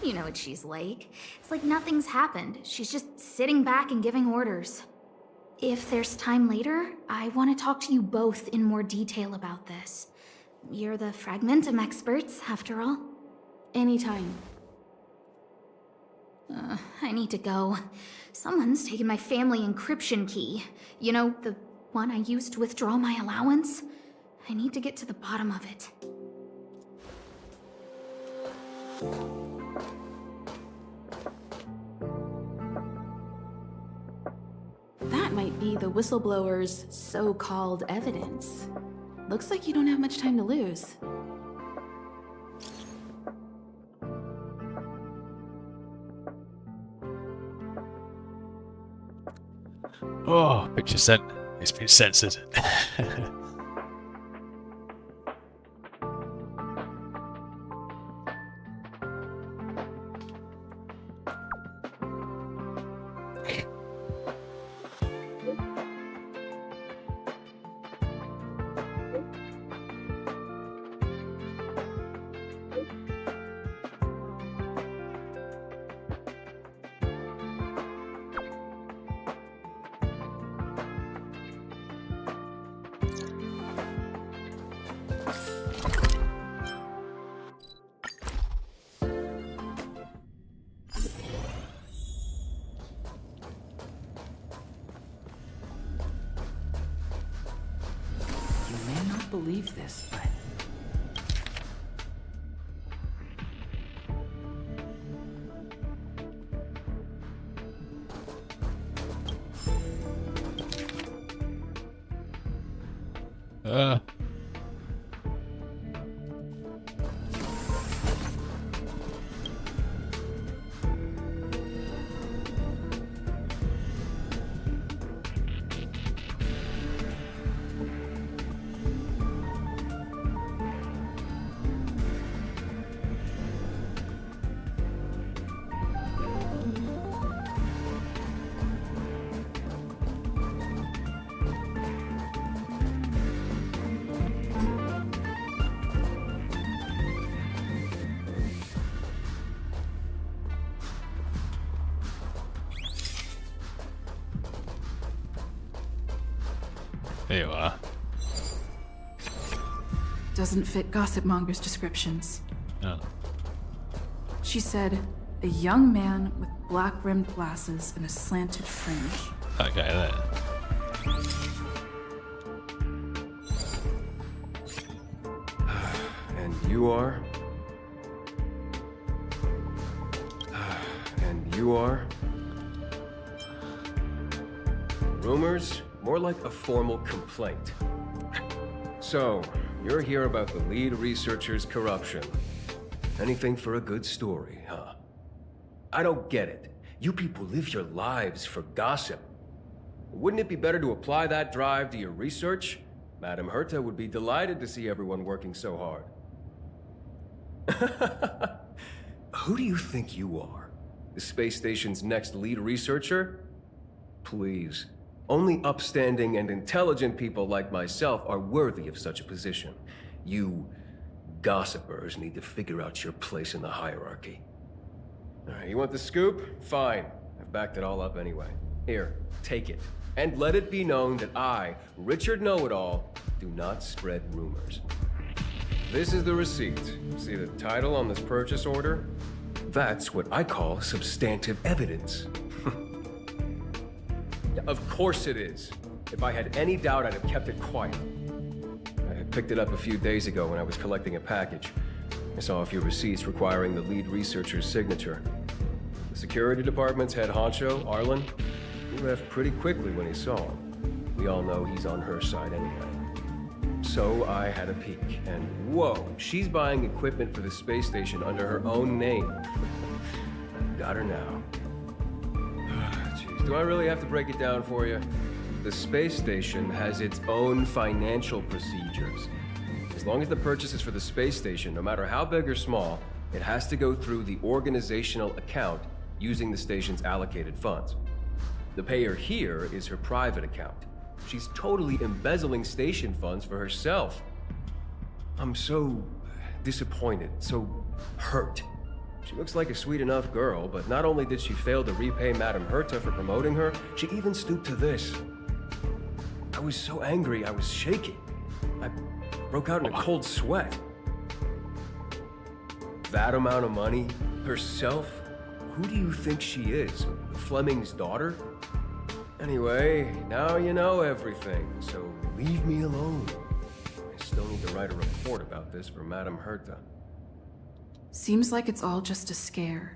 You know what she's like. It's like nothing's happened. She's just sitting back and giving orders. If there's time later, I want to talk to you both in more detail about this. You're the Fragmentum experts, after all. Anytime. I need to go. Someone's taken my family encryption key. You know, the one I used to withdraw my allowance? I need to get to the bottom of it. That might be the whistleblower's so-called evidence. Looks like you don't have much time to lose. Oh, picture sent. It's been censored. Believe this, but There you are. Doesn't fit gossip monger's descriptions. Oh. She said, a young man with black-rimmed glasses and a slanted fringe. Okay, there. And you are? And you are? Rumors? More like a formal complaint. So, you're here about the lead researcher's corruption. Anything for a good story, huh? I don't get it. You people live your lives for gossip. Wouldn't it be better to apply that drive to your research? Madame Herta would be delighted to see everyone working so hard. Who do you think you are? The space station's next lead researcher? Please. Only upstanding and intelligent people like myself are worthy of such a position. You gossipers need to figure out your place in the hierarchy. You want the scoop? Fine. I've backed it all up anyway. Here, take it. And let it be known that I, Richard Know-It-All, do not spread rumors. This is the receipt. See the title on this purchase order? That's what I call substantive evidence. Of course it is. If I had any doubt, I'd have kept it quiet. I had picked it up a few days ago when I was collecting a package. I saw a few receipts requiring the lead researcher's signature. The security department's head honcho, Arlen, he left pretty quickly when he saw him. We all know he's on her side anyway. So I had a peek, and whoa, she's buying equipment for the space station under her own name. I've got her now. Jeez, do I really have to break it down for you? The space station has its own financial procedures. As long as the purchase is for the space station, no matter how big or small, it has to go through the organizational account using the station's allocated funds. The payer here is her private account. She's totally embezzling station funds for herself. I'm so disappointed, so hurt. She looks like a sweet enough girl, but not only did she fail to repay Madame Herta for promoting her, she even stooped to this. I was so angry, I was shaking. I broke out in a cold sweat. That amount of money? Herself? Who do you think she is? Fleming's daughter? Anyway, now you know everything, so leave me alone. I still need to write a report about this for Madame Herta. Seems like it's all just a scare.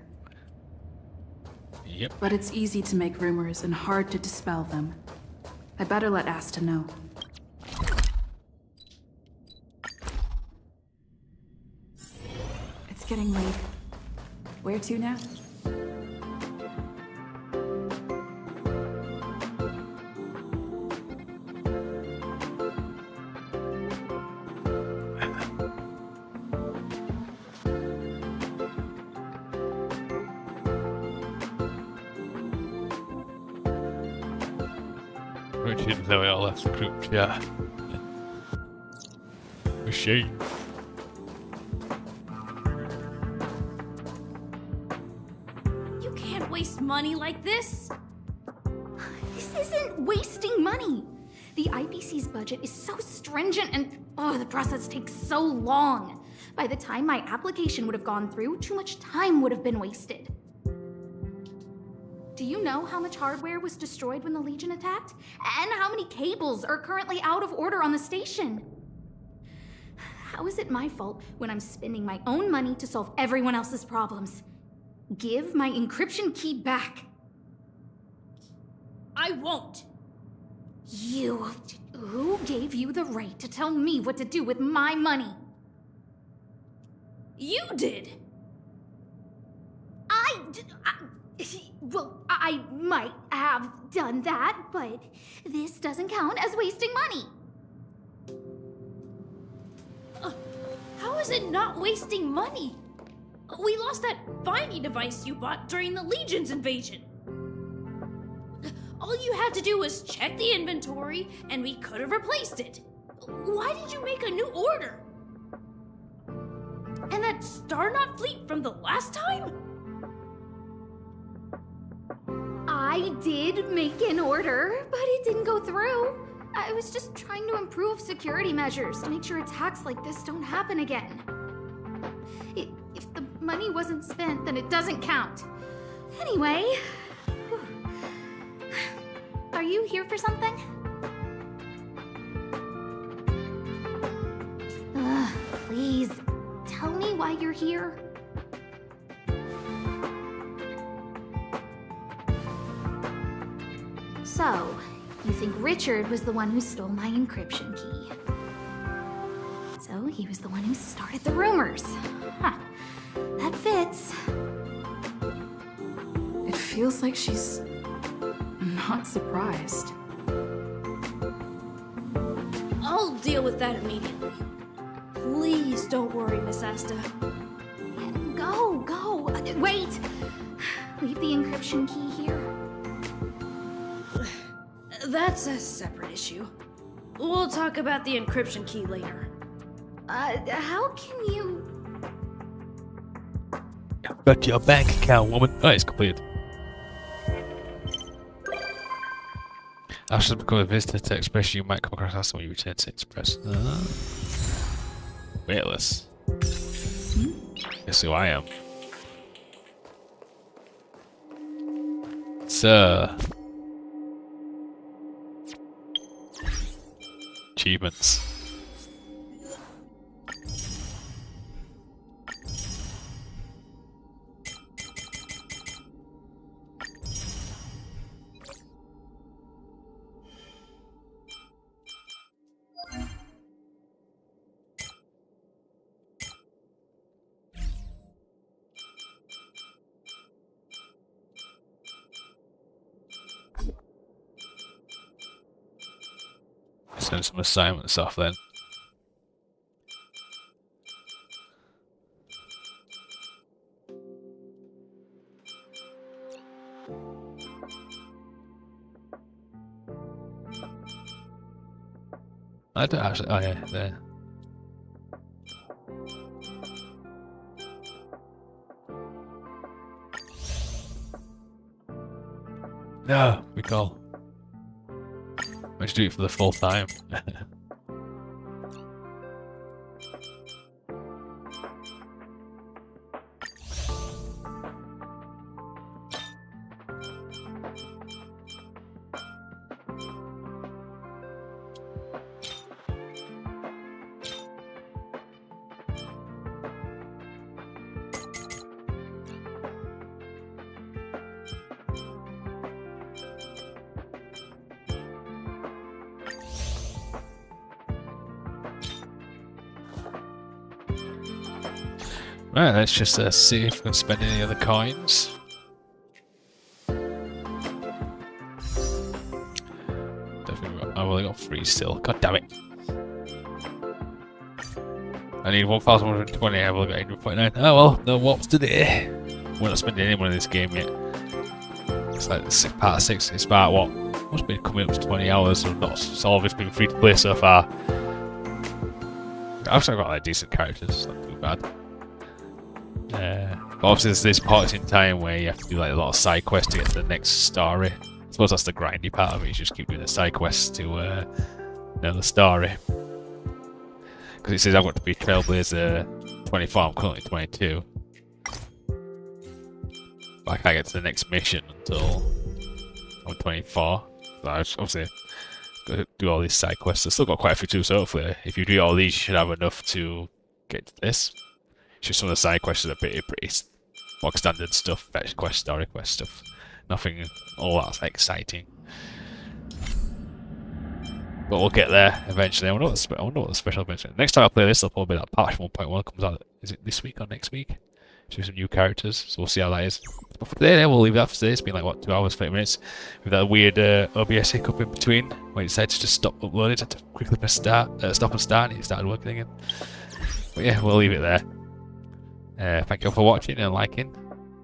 Yep. But it's easy to make rumors and hard to dispel them. I better let Asta know. It's getting late. Where to now? Richard and Zoe all left the group, yeah. Machine. You can't waste money like this. This isn't wasting money. The IPC's budget is so stringent and, the process takes so long. By the time my application would have gone through, too much time would have been wasted. Do you know how much hardware was destroyed when the Legion attacked? And how many cables are currently out of order on the station? How is it my fault when I'm spending my own money to solve everyone else's problems? Give my encryption key back. I won't. Who gave you the right to tell me what to do with my money? You did. Well, I might have done that, but this doesn't count as wasting money. How is it not wasting money? We lost that finding device you bought during the Legion's invasion. All you had to do was check the inventory, and we could have replaced it. Why did you make a new order? And that Starnaut fleet from the last time? I did make an order, but it didn't go through. I was just trying to improve security measures to make sure attacks like this don't happen again. If the money wasn't spent, then it doesn't count. Anyway... Are you here for something? Please, tell me why you're here. So, you think Richard was the one who stole my encryption key. So, he was the one who started the rumors. Huh. That fits. It feels like she's not surprised. I'll deal with that immediately. Please don't worry, Miss Asta. Go. Wait! Leave the encryption key here. That's a separate issue. We'll talk about the encryption key later. How can you... Got your bank account, woman. Oh, it's completed. After become a visitor to Express, you might come across Asta when you return to Express. Weightless. Guess who I am? Sir. Achievements. Send some assignments off then. I don't actually. Oh yeah, there. No, recall. I should do it for the full time. Right, let's just see if we can spend any other coins. Definitely, I've only got 3 still. God damn it! I need 1,120. I've only got 849. Oh well, no warps today. We're not spending any money in this game yet. It's like part 6. It's about what? Must be coming up to 20 hours. And not all of it's been free to play so far. I've still got like decent characters. Not too bad. But obviously there's this part in time where you have to do like a lot of side quests to get to the next story. I suppose that's the grindy part of it, you just keep doing the side quests to know the story. Because it says I've got to be Trailblazer 24, I'm currently 22. But I can't get to the next mission until I'm 24. So I obviously got to do all these side quests. I've still got quite a few too, so hopefully if you do all these you should have enough to get to this. Just some of the side quests are pretty bog standard stuff, fetch quest, story quest stuff. Nothing all that exciting. But we'll get there eventually. I wonder what the special events are. Next time I play this, there'll probably be that patch 1.1 comes out. Is it this week or next week? Show some new characters, so we'll see how that is. But for today, we'll leave that for today. It's been like what, 2 hours, 30 minutes, with that weird OBS hiccup in between when it decided to just stop uploading. I had to quickly press stop and start, and it started working again. But yeah, we'll leave it there. Thank you all for watching and liking,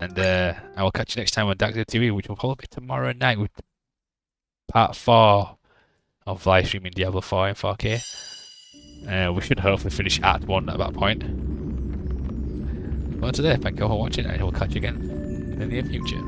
and I will catch you next time on Daxio TV, which will probably be tomorrow night with part 4 of live streaming Diablo 4 in 4K. We should hopefully finish Act 1 at that point. But today, thank you all for watching, and I will catch you again in the near future.